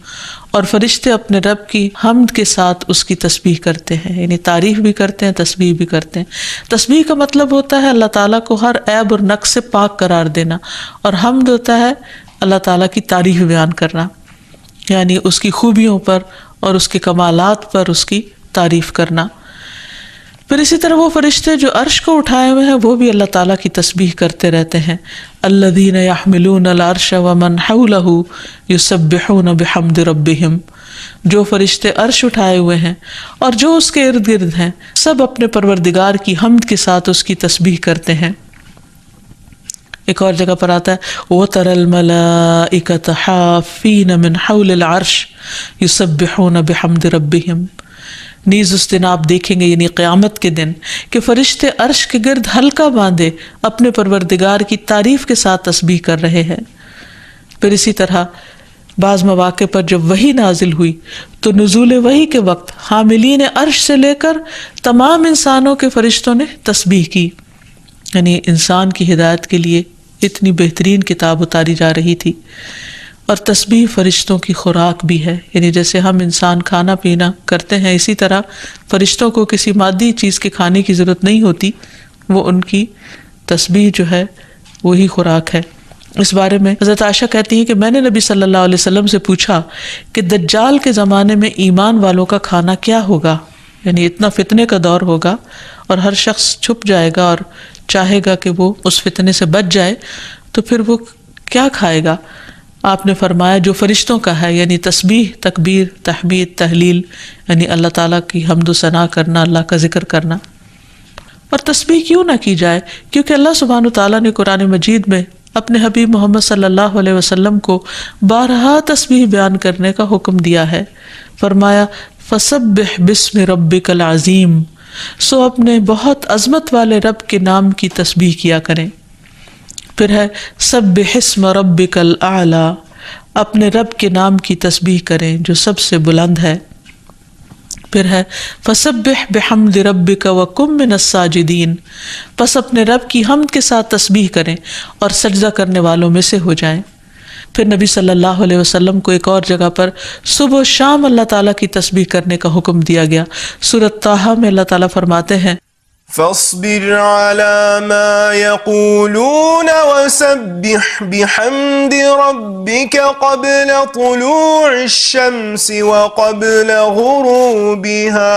Speaker 1: اور فرشتے اپنے رب کی حمد کے ساتھ اس کی تسبیح کرتے ہیں، یعنی تعریف بھی کرتے ہیں، تسبیح بھی کرتے ہیں۔ تسبیح کا مطلب ہوتا ہے اللہ تعالیٰ کو ہر عیب اور نقص سے پاک قرار دینا، اور حمد ہوتا ہے اللہ تعالیٰ کی تعریف بیان کرنا، یعنی اس کی خوبیوں پر اور اس کے کمالات پر اس کی تعریف کرنا۔ پھر اسی طرح وہ فرشتے جو عرش کو اٹھائے ہوئے ہیں وہ بھی اللہ تعالیٰ کی تسبیح کرتے رہتے ہیں۔ الذین یحملون العرش ومن حولہ یسبحون بحمد ربہم، جو فرشتے عرش اٹھائے ہوئے ہیں اور جو اس کے ارد گرد ہیں سب اپنے پروردگار کی حمد کے ساتھ اس کی تسبیح کرتے ہیں۔ ایک اور جگہ پر آتا ہے وَتَرَى الْمَلَائِكَةَ حَافِّينَ مِنْ حَوْلِ الْعَرْشِ يُسَبِّحُونَ بِحَمْدِ رَبِّهِمْ، نیز اس دن آپ دیکھیں گے، یعنی قیامت کے دن، کہ فرشتے عرش کے گرد حلقہ باندھے اپنے پروردگار کی تعریف کے ساتھ تسبیح کر رہے ہیں۔ پھر اسی طرح بعض مواقع پر جب وحی نازل ہوئی تو نزول وحی کے وقت حاملین عرش سے لے کر تمام انسانوں کے فرشتوں نے تسبیح کی، یعنی انسان کی ہدایت کے لیے اتنی بہترین کتاب اتاری جا رہی تھی۔ اور تسبیح فرشتوں کی خوراک بھی ہے، یعنی جیسے ہم انسان کھانا پینا کرتے ہیں اسی طرح فرشتوں کو کسی مادی چیز کے کھانے کی ضرورت نہیں ہوتی، وہ ان کی تسبیح جو ہے وہی خوراک ہے۔ اس بارے میں حضرت عائشہ کہتی ہیں کہ میں نے نبی صلی اللہ علیہ وسلم سے پوچھا کہ دجال کے زمانے میں ایمان والوں کا کھانا کیا ہوگا، یعنی اتنا فتنے کا دور ہوگا اور ہر شخص چھپ جائے گا اور چاہے گا کہ وہ اس فتنے سے بچ جائے، تو پھر وہ کیا کھائے گا؟ آپ نے فرمایا جو فرشتوں کا ہے، یعنی تسبیح، تکبیر، تحمید، تحلیل، یعنی اللہ تعالیٰ کی حمد و ثنا کرنا، اللہ کا ذکر کرنا۔ اور تسبیح کیوں نہ کی جائے؟ کیونکہ اللہ سبحانہ تعالیٰ نے قرآن مجید میں اپنے حبیب محمد صلی اللہ علیہ وسلم کو بارہا تسبیح بیان کرنے کا حکم دیا ہے۔ فرمایا فسبح بسم ربک العظیم، سو اپنے بہت عظمت والے رب کے نام کی تسبیح کیا کریں۔ پھر ہے سبح اسم ربک الاعلی، اپنے رب کے نام کی تسبیح کریں جو سب سے بلند ہے۔ پھر ہے فسبح بحمد ربک وکن من الساجدین، پس اپنے رب کی حمد کے ساتھ تسبیح کریں اور سجدہ کرنے والوں میں سے ہو جائیں۔ پھر نبی صلی اللہ علیہ وسلم کو ایک اور جگہ پر صبح و شام اللہ تعالیٰ کی تسبیح کرنے کا حکم دیا گیا۔ سورۃ طٰہٰ میں اللہ تعالیٰ فرماتے ہیں
Speaker 2: فاصبر على ما يقولون وسبح بحمد ربك قبل طلوع الشمس وقبل غروبها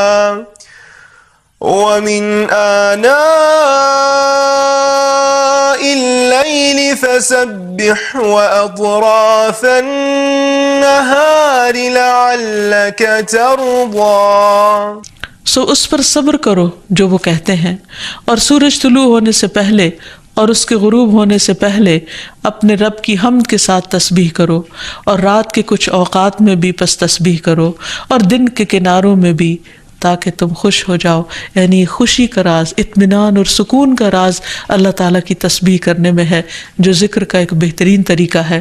Speaker 2: ومن آناء الليل فسبح وأطراف النهار لعلك ترضى۔
Speaker 1: سو اس پر صبر کرو جو وہ کہتے ہیں، اور سورج طلوع ہونے سے پہلے اور اس کے غروب ہونے سے پہلے اپنے رب کی حمد کے ساتھ تسبیح کرو، اور رات کے کچھ اوقات میں بھی پس تسبیح کرو، اور دن کے کناروں میں بھی، تاکہ تم خوش ہو جاؤ۔ یعنی خوشی کا راز، اطمینان اور سکون کا راز اللہ تعالیٰ کی تسبیح کرنے میں ہے، جو ذکر کا ایک بہترین طریقہ ہے،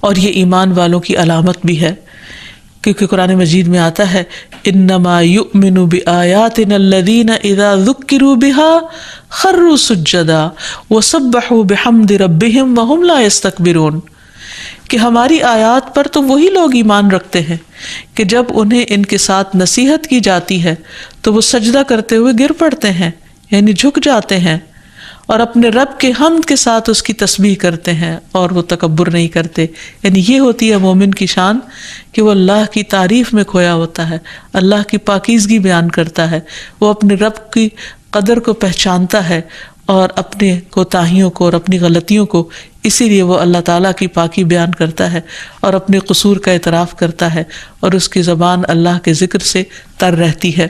Speaker 1: اور یہ ایمان والوں کی علامت بھی ہے، کیونکہ قرآن مجید میں آتا ہے انما یؤمن بآیاتنا الذین اذا ذکروا بها خروا سجدا وسبحوا بحمد ربهم وهم لا یستکبرون، کہ ہماری آیات پر تو وہی لوگ ایمان رکھتے ہیں کہ جب انہیں ان کے ساتھ نصیحت کی جاتی ہے تو وہ سجدہ کرتے ہوئے گر پڑتے ہیں، یعنی جھک جاتے ہیں، اور اپنے رب کے حمد کے ساتھ اس کی تسبیح کرتے ہیں، اور وہ تکبر نہیں کرتے۔ یعنی یہ ہوتی ہے مومن کی شان کہ وہ اللہ کی تعریف میں کھویا ہوتا ہے، اللہ کی پاکیزگی بیان کرتا ہے، وہ اپنے رب کی قدر کو پہچانتا ہے اور اپنے کوتاہیوں کو اور اپنی غلطیوں کو، اسی لیے وہ اللہ تعالیٰ کی پاکی بیان کرتا ہے اور اپنے قصور کا اعتراف کرتا ہے، اور اس کی زبان اللہ کے ذکر سے تر رہتی ہے۔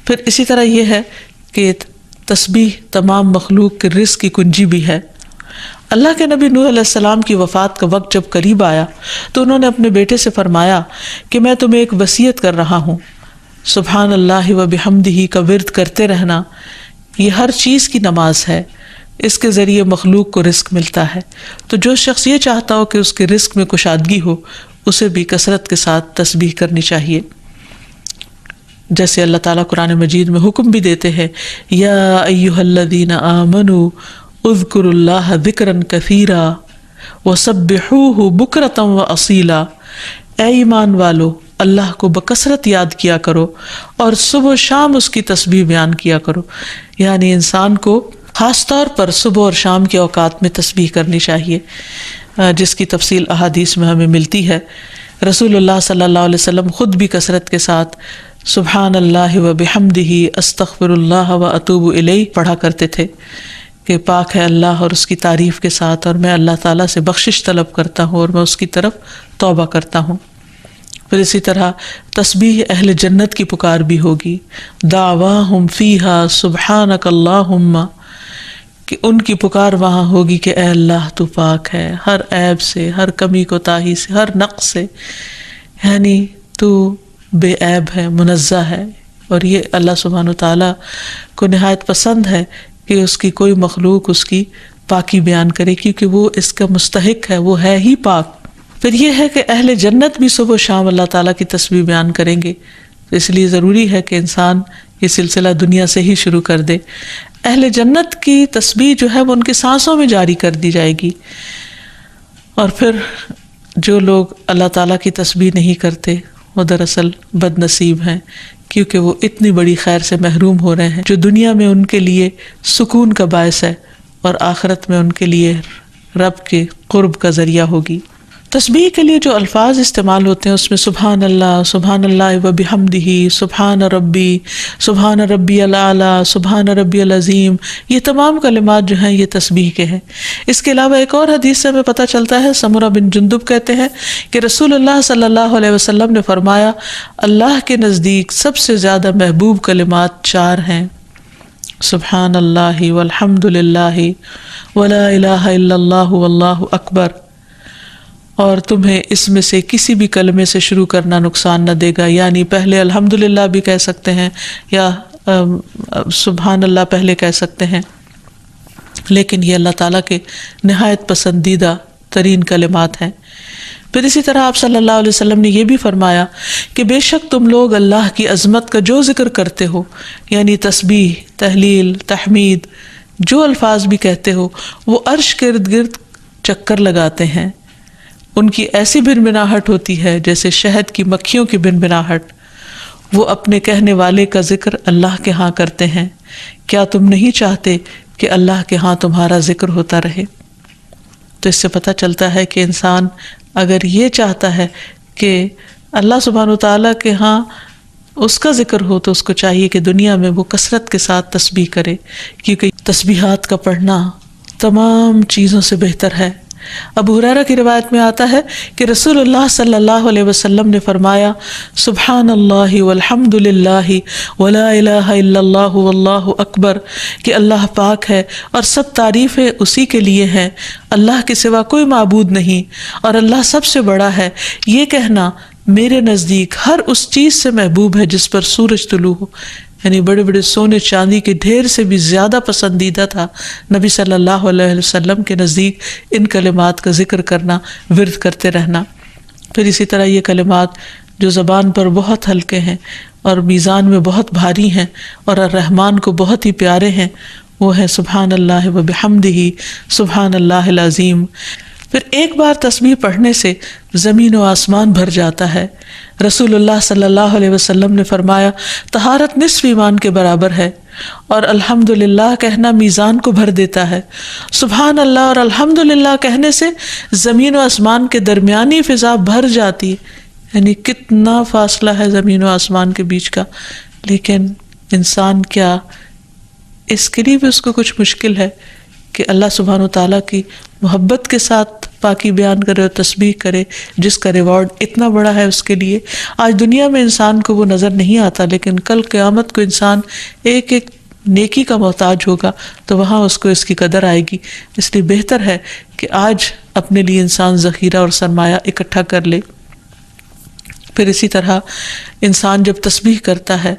Speaker 1: پھر اسی طرح یہ ہے کہ تسبیح تمام مخلوق کے رزق کی کنجی بھی ہے۔ اللہ کے نبی نوح علیہ السلام کی وفات کا وقت جب قریب آیا تو انہوں نے اپنے بیٹے سے فرمایا کہ میں تمہیں ایک وصیت کر رہا ہوں، سبحان اللہ و بحمدہ کا ورد کرتے رہنا، یہ ہر چیز کی نماز ہے، اس کے ذریعے مخلوق کو رزق ملتا ہے، تو جو شخص یہ چاہتا ہو کہ اس کے رزق میں کشادگی ہو، اسے بھی کثرت کے ساتھ تسبیح کرنی چاہیے۔ جیسے اللہ تعالیٰ قرآن مجید میں حکم بھی دیتے ہیں یا ایھا الذین آمنوا اذکروا اللہ ذکرا کثیرا وسبحوہ بکرۃ واصیلا، اے ایمان والو اللہ کو بکثرت یاد کیا کرو اور صبح و شام اس کی تسبیح بیان کیا کرو۔ یعنی انسان کو خاص طور پر صبح اور شام کے اوقات میں تسبیح کرنی چاہیے، جس کی تفصیل احادیث میں ہمیں ملتی ہے۔ رسول اللہ صلی اللہ علیہ وسلم خود بھی کثرت کے ساتھ سبحان اللہ و بحمدہ استغفر اللہ و اتوب الیہ پڑھا کرتے تھے کہ پاک ہے اللہ اور اس کی تعریف کے ساتھ، اور میں اللہ تعالیٰ سے بخشش طلب کرتا ہوں اور میں اس کی طرف توبہ کرتا ہوں۔ پھر اسی طرح تسبیح اہل جنت کی پکار بھی ہوگی، دعواہم فیہا سبحانک اللہم، کہ ان کی پکار وہاں ہوگی کہ اے اللہ تو پاک ہے ہر عیب سے، ہر کمی کوتاہی سے، ہر نقص سے، یعنی تو بے عیب ہے، منزہ ہے، اور یہ اللہ سبحانہ وتعالیٰ کو نہایت پسند ہے کہ اس کی کوئی مخلوق اس کی پاکی بیان کرے، کیونکہ وہ اس کا مستحق ہے، وہ ہے ہی پاک۔ پھر یہ ہے کہ اہل جنت بھی صبح و شام اللہ تعالیٰ کی تسبیح بیان کریں گے، اس لیے ضروری ہے کہ انسان یہ سلسلہ دنیا سے ہی شروع کر دے۔ اہل جنت کی تسبیح جو ہے وہ ان کی سانسوں میں جاری کر دی جائے گی، اور پھر جو لوگ اللہ تعالیٰ کی تسبیح نہیں کرتے وہ دراصل بد نصیب ہیں، کیونکہ وہ اتنی بڑی خیر سے محروم ہو رہے ہیں جو دنیا میں ان کے لیے سکون کا باعث ہے اور آخرت میں ان کے لیے رب کے قرب کا ذریعہ ہوگی۔ تسبیح کے لیے جو الفاظ استعمال ہوتے ہیں اس میں سبحان اللہ و بحمدہ، سبحان ربی الاعلی، سبحان ربی العظیم، یہ تمام کلمات جو ہیں یہ تسبیح کے ہیں۔ اس کے علاوہ ایک اور حدیث سے ہمیں پتہ چلتا ہے، سمرہ بن جندب کہتے ہیں کہ رسول اللہ صلی اللہ علیہ وسلم نے فرمایا اللہ کے نزدیک سب سے زیادہ محبوب کلمات 4 ہیں، سبحان اللہ والحمد للہ ولا الہ الا اللہ واللہ اکبر، اور تمہیں اس میں سے کسی بھی کلمے سے شروع کرنا نقصان نہ دے گا، یعنی پہلے الحمدللہ بھی کہہ سکتے ہیں یا سبحان اللہ پہلے کہہ سکتے ہیں، لیکن یہ اللہ تعالیٰ کے نہایت پسندیدہ ترین کلمات ہیں۔ پھر اسی طرح آپ صلی اللہ علیہ وسلم نے یہ بھی فرمایا کہ بے شک تم لوگ اللہ کی عظمت کا جو ذکر کرتے ہو، یعنی تسبیح، تحلیل، تحمید، جو الفاظ بھی کہتے ہو، وہ عرش کے ارد گرد چکر لگاتے ہیں، ان کی ایسی بھنبھناہٹ ہوتی ہے جیسے شہد کی مکھیوں کی بھنبھناہٹ، وہ اپنے کہنے والے کا ذکر اللہ کے ہاں کرتے ہیں، کیا تم نہیں چاہتے کہ اللہ کے ہاں تمہارا ذکر ہوتا رہے؟ تو اس سے پتہ چلتا ہے کہ انسان اگر یہ چاہتا ہے کہ اللہ سبحانہ و تعالیٰ کے ہاں اس کا ذکر ہو تو اس کو چاہیے کہ دنیا میں وہ کثرت کے ساتھ تسبیح کرے، کیونکہ تسبیحات کا پڑھنا تمام چیزوں سے بہتر ہے۔ ابو ہریرہ کی روایت میں آتا ہے کہ رسول اللہ صلی اللہ علیہ وسلم نے فرمایا، سبحان اللہ والحمد للہ ولا الہ الا اللہ واللہ اکبر، کہ اللہ پاک ہے اور سب تعریفیں اسی کے لیے ہیں، اللہ کے سوا کوئی معبود نہیں اور اللہ سب سے بڑا ہے۔ یہ کہنا میرے نزدیک ہر اس چیز سے محبوب ہے جس پر سورج طلوع ہو، یعنی بڑے بڑے سونے چاندی کے ڈھیر سے بھی زیادہ پسندیدہ تھا نبی صلی اللہ علیہ وسلم کے نزدیک ان کلمات کا ذکر کرنا، ورد کرتے رہنا۔ پھر اسی طرح یہ کلمات جو زبان پر بہت ہلکے ہیں اور میزان میں بہت بھاری ہیں اور الرحمن کو بہت ہی پیارے ہیں، وہ ہیں سبحان اللہ و بحمدہ، سبحان اللہ العظیم۔ پھر ایک بار تسبیح پڑھنے سے زمین و آسمان بھر جاتا ہے۔ رسول اللہ صلی اللہ علیہ وسلم نے فرمایا، طہارت نصف ایمان کے برابر ہے، اور الحمدللہ کہنا میزان کو بھر دیتا ہے۔ سبحان اللہ اور الحمدللہ کہنے سے زمین و آسمان کے درمیانی فضا بھر جاتی ہے، یعنی کتنا فاصلہ ہے زمین و آسمان کے بیچ کا، لیکن انسان کیا اس کے لیے بھی اس کو کچھ مشکل ہے کہ اللہ سبحانہ و تعالیٰ کی محبت کے ساتھ پاکی بیان کرے اور تسبیح کرے، جس کا ریوارڈ اتنا بڑا ہے اس کے لیے۔ آج دنیا میں انسان کو وہ نظر نہیں آتا، لیکن کل قیامت کو انسان ایک ایک نیکی کا محتاج ہوگا تو وہاں اس کو اس کی قدر آئے گی۔ اس لیے بہتر ہے کہ آج اپنے لیے انسان ذخیرہ اور سرمایہ اکٹھا کر لے۔ پھر اسی طرح انسان جب تسبیح کرتا ہے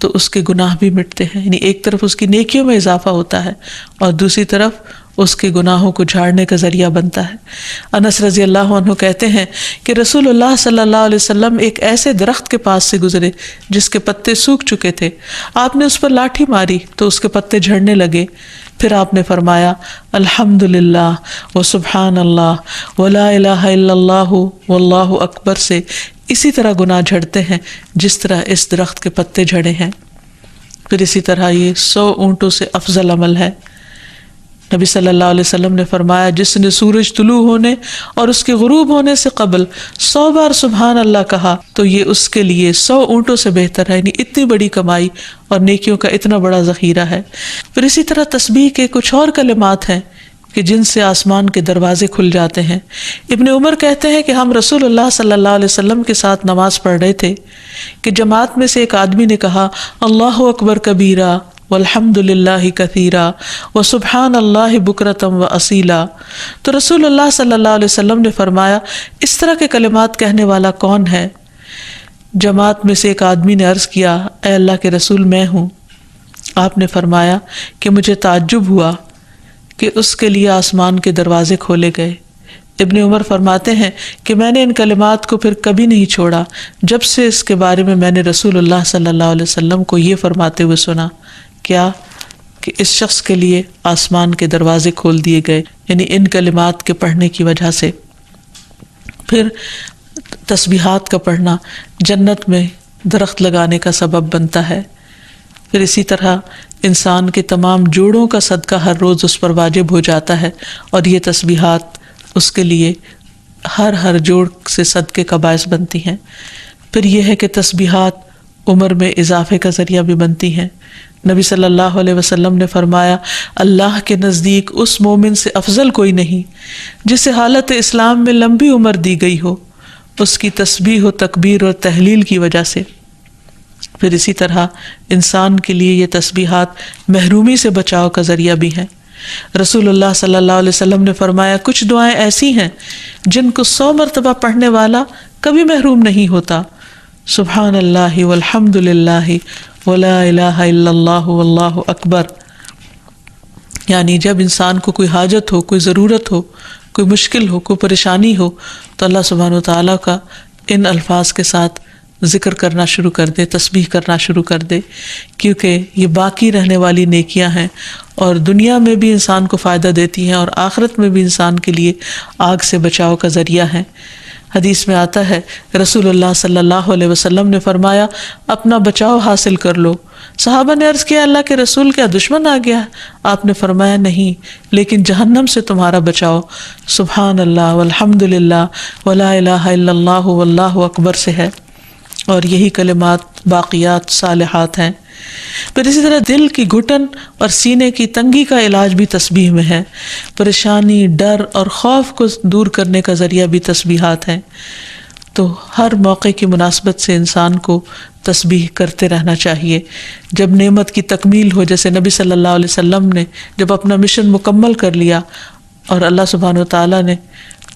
Speaker 1: تو اس کے گناہ بھی مٹتے ہیں، یعنی ایک طرف اس کی نیکیوں میں اضافہ ہوتا ہے اور دوسری طرف اس کے گناہوں کو جھاڑنے کا ذریعہ بنتا ہے۔ انس رضی اللہ عنہ کہتے ہیں کہ رسول اللہ صلی اللہ علیہ وسلم ایک ایسے درخت کے پاس سے گزرے جس کے پتے سوکھ چکے تھے، آپ نے اس پر لاٹھی ماری تو اس کے پتے جھڑنے لگے، پھر آپ نے فرمایا الحمدللہ و سبحان اللہ ولا الہ الا اللہ واللہ اکبر سے اسی طرح گناہ جھڑتے ہیں جس طرح اس درخت کے پتے جھڑے ہیں۔ پھر اسی طرح یہ 100 اونٹوں سے افضل عمل ہے۔ نبی صلی اللہ علیہ وسلم نے فرمایا، جس نے سورج طلوع ہونے اور اس کے غروب ہونے سے قبل 100 بار سبحان اللہ کہا تو یہ اس کے لیے 100 اونٹوں سے بہتر ہے، یعنی اتنی بڑی کمائی اور نیکیوں کا اتنا بڑا ذخیرہ ہے۔ پھر اسی طرح تسبیح کے کچھ اور کلمات ہیں کہ جن سے آسمان کے دروازے کھل جاتے ہیں۔ ابن عمر کہتے ہیں کہ ہم رسول اللہ صلی اللہ علیہ وسلم کے ساتھ نماز پڑھ رہے تھے کہ جماعت میں سے ایک آدمی نے کہا اللہ اکبر کبیرہ والحمد للہ کثیرا وسبحان اللہ بکرۃ واصیلا، تو رسول اللہ صلی اللہ علیہ وسلم نے فرمایا اس طرح کے کلمات کہنے والا کون ہے؟ جماعت میں سے ایک آدمی نے عرض کیا اے اللہ کے رسول میں ہوں۔ آپ نے فرمایا کہ مجھے تعجب ہوا کہ اس کے لیے آسمان کے دروازے کھولے گئے۔ ابن عمر فرماتے ہیں کہ میں نے ان کلمات کو پھر کبھی نہیں چھوڑا جب سے اس کے بارے میں نے رسول اللہ صلی اللہ علیہ وسلم کو یہ فرماتے ہوئے سنا، کیا کہ اس شخص کے لیے آسمان کے دروازے کھول دیے گئے، یعنی ان کلمات کے پڑھنے کی وجہ سے۔ پھر تسبیحات کا پڑھنا جنت میں درخت لگانے کا سبب بنتا ہے۔ پھر اسی طرح انسان کے تمام جوڑوں کا صدقہ ہر روز اس پر واجب ہو جاتا ہے، اور یہ تسبیحات اس کے لیے ہر جوڑ سے صدقے کا باعث بنتی ہیں۔ پھر یہ ہے کہ تسبیحات عمر میں اضافے کا ذریعہ بھی بنتی ہیں۔ نبی صلی اللہ علیہ وسلم نے فرمایا اللہ کے نزدیک اس مومن سے افضل کوئی نہیں جسے حالت اسلام میں لمبی عمر دی گئی ہو، اس کی تسبیح و تکبیر اور تحلیل کی وجہ سے۔ پھر اسی طرح انسان کے لیے یہ تسبیحات محرومی سے بچاؤ کا ذریعہ بھی ہیں۔ رسول اللہ صلی اللہ علیہ وسلم نے فرمایا کچھ دعائیں ایسی ہیں جن کو 100 مرتبہ پڑھنے والا کبھی محروم نہیں ہوتا۔ سبحان اللہ والحمد للہ ولا الہ الا اللہ واللہ اکبر، یعنی جب انسان کو کوئی حاجت ہو، کوئی ضرورت ہو، کوئی مشکل ہو، کوئی پریشانی ہو، تو اللہ سبحانہ وتعالیٰ کا ان الفاظ کے ساتھ ذکر کرنا شروع کر دے، تسبیح کرنا شروع کر دے، کیونکہ یہ باقی رہنے والی نیکیاں ہیں اور دنیا میں بھی انسان کو فائدہ دیتی ہیں اور آخرت میں بھی انسان کے لیے آگ سے بچاؤ کا ذریعہ ہیں۔ حدیث میں آتا ہے رسول اللہ صلی اللہ علیہ وسلم نے فرمایا اپنا بچاؤ حاصل کر لو۔ صحابہ نے عرض کیا اللہ کے رسول کیا دشمن آ گیا؟ آپ نے فرمایا نہیں، لیکن جہنم سے تمہارا بچاؤ سبحان اللہ والحمد للہ ولا الہ الا اللہ واللہ اکبر سے ہے، اور یہی کلمات باقیات صالحات ہیں۔ پھر اسی طرح دل کی گھٹن اور سینے کی تنگی کا علاج بھی تسبیح میں ہے، پریشانی، ڈر اور خوف کو دور کرنے کا ذریعہ بھی تسبیحات ہیں۔ تو ہر موقع کی مناسبت سے انسان کو تسبیح کرتے رہنا چاہیے۔ جب نعمت کی تکمیل ہو، جیسے نبی صلی اللہ علیہ وسلم نے جب اپنا مشن مکمل کر لیا اور اللہ سبحانہ وتعالیٰ نے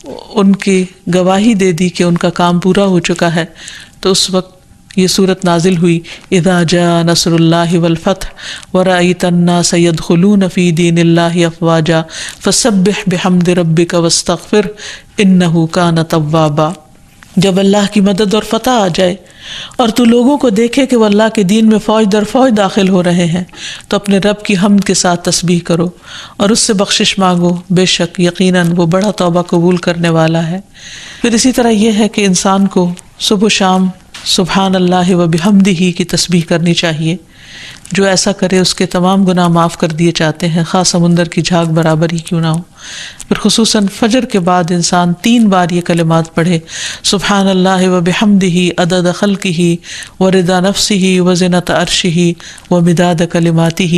Speaker 1: ان کی گواہی دے دی کہ ان کا کام پورا ہو چکا ہے، تو اس وقت یہ صورت نازل ہوئی اذا جاء نصر اللہ والفتح ورأیت الناس يدخلون فی دین اللہ افواجا فسبح بحمد ربک واستغفر انہ کان توابا۔ جب اللہ کی مدد اور فتح آ جائے اور تو لوگوں کو دیکھے کہ وہ اللہ کے دین میں فوج در فوج داخل ہو رہے ہیں، تو اپنے رب کی حمد کے ساتھ تسبیح کرو اور اس سے بخشش مانگو، بے شک یقیناً وہ بڑا توبہ قبول کرنے والا ہے۔ پھر اسی طرح یہ ہے کہ انسان کو صبح و شام سبحان اللہ و بحمدہ کی تسبیح کرنی چاہیے۔ جو ایسا کرے اس کے تمام گناہ معاف کر دیے جاتے ہیں، خاص سمندر کی جھاگ برابر ہی کیوں نہ ہو۔ پھر خصوصاً فجر کے بعد انسان 3 بار یہ کلمات پڑھے سبحان اللہ و بحمدہ عدد خلقہ و رضا نفسہ و زنۃ عرشہ و مداد کلماتہ۔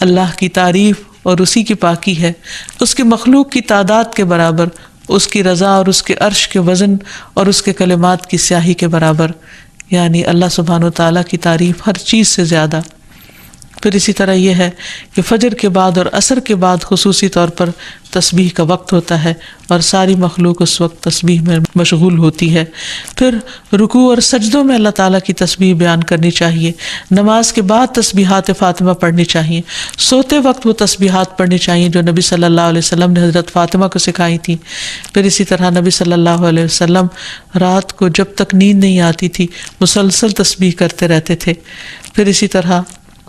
Speaker 1: اللہ کی تعریف اور اسی کی پاکی ہے، اس کی مخلوق کی تعداد کے برابر، اس کی رضا اور اس کے عرش کے وزن اور اس کے کلمات کی سیاہی کے برابر، یعنی اللہ سبحانہ وتعالیٰ کی تعریف ہر چیز سے زیادہ۔ پھر اسی طرح یہ ہے کہ فجر کے بعد اور عصر کے بعد خصوصی طور پر تسبیح کا وقت ہوتا ہے اور ساری مخلوق اس وقت تسبیح میں مشغول ہوتی ہے۔ پھر رکوع اور سجدوں میں اللہ تعالیٰ کی تسبیح بیان کرنی چاہیے، نماز کے بعد تسبیحات فاطمہ پڑھنی چاہیے، سوتے وقت وہ تسبیحات پڑھنی چاہیے جو نبی صلی اللہ علیہ وسلم نے حضرت فاطمہ کو سکھائی تھی۔ پھر اسی طرح نبی صلی اللہ علیہ وسلم رات کو جب تک نیند نہیں آتی تھی مسلسل تسبیح کرتے رہتے تھے۔ پھر اسی طرح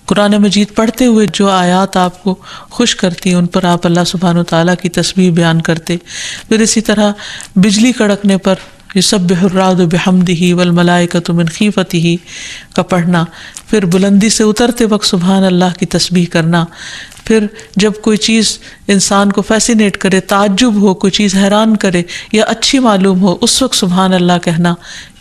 Speaker 1: قرآن مجید پڑھتے ہوئے جو آیات آپ کو خوش کرتی ہیں ان پر آپ اللہ سبحانہ وتعالیٰ کی تسبیح بیان کرتے۔ پھر اسی طرح بجلی کڑکنے پر یسبح الرعد بحمدہ والملائکۃ من خیفتہ کا پڑھنا، پھر بلندی سے اترتے وقت سبحان اللہ کی تسبیح کرنا، پھر جب کوئی چیز انسان کو فیسینیٹ کرے، تعجب ہو، کوئی چیز حیران کرے یا اچھی معلوم ہو، اس وقت سبحان اللہ کہنا،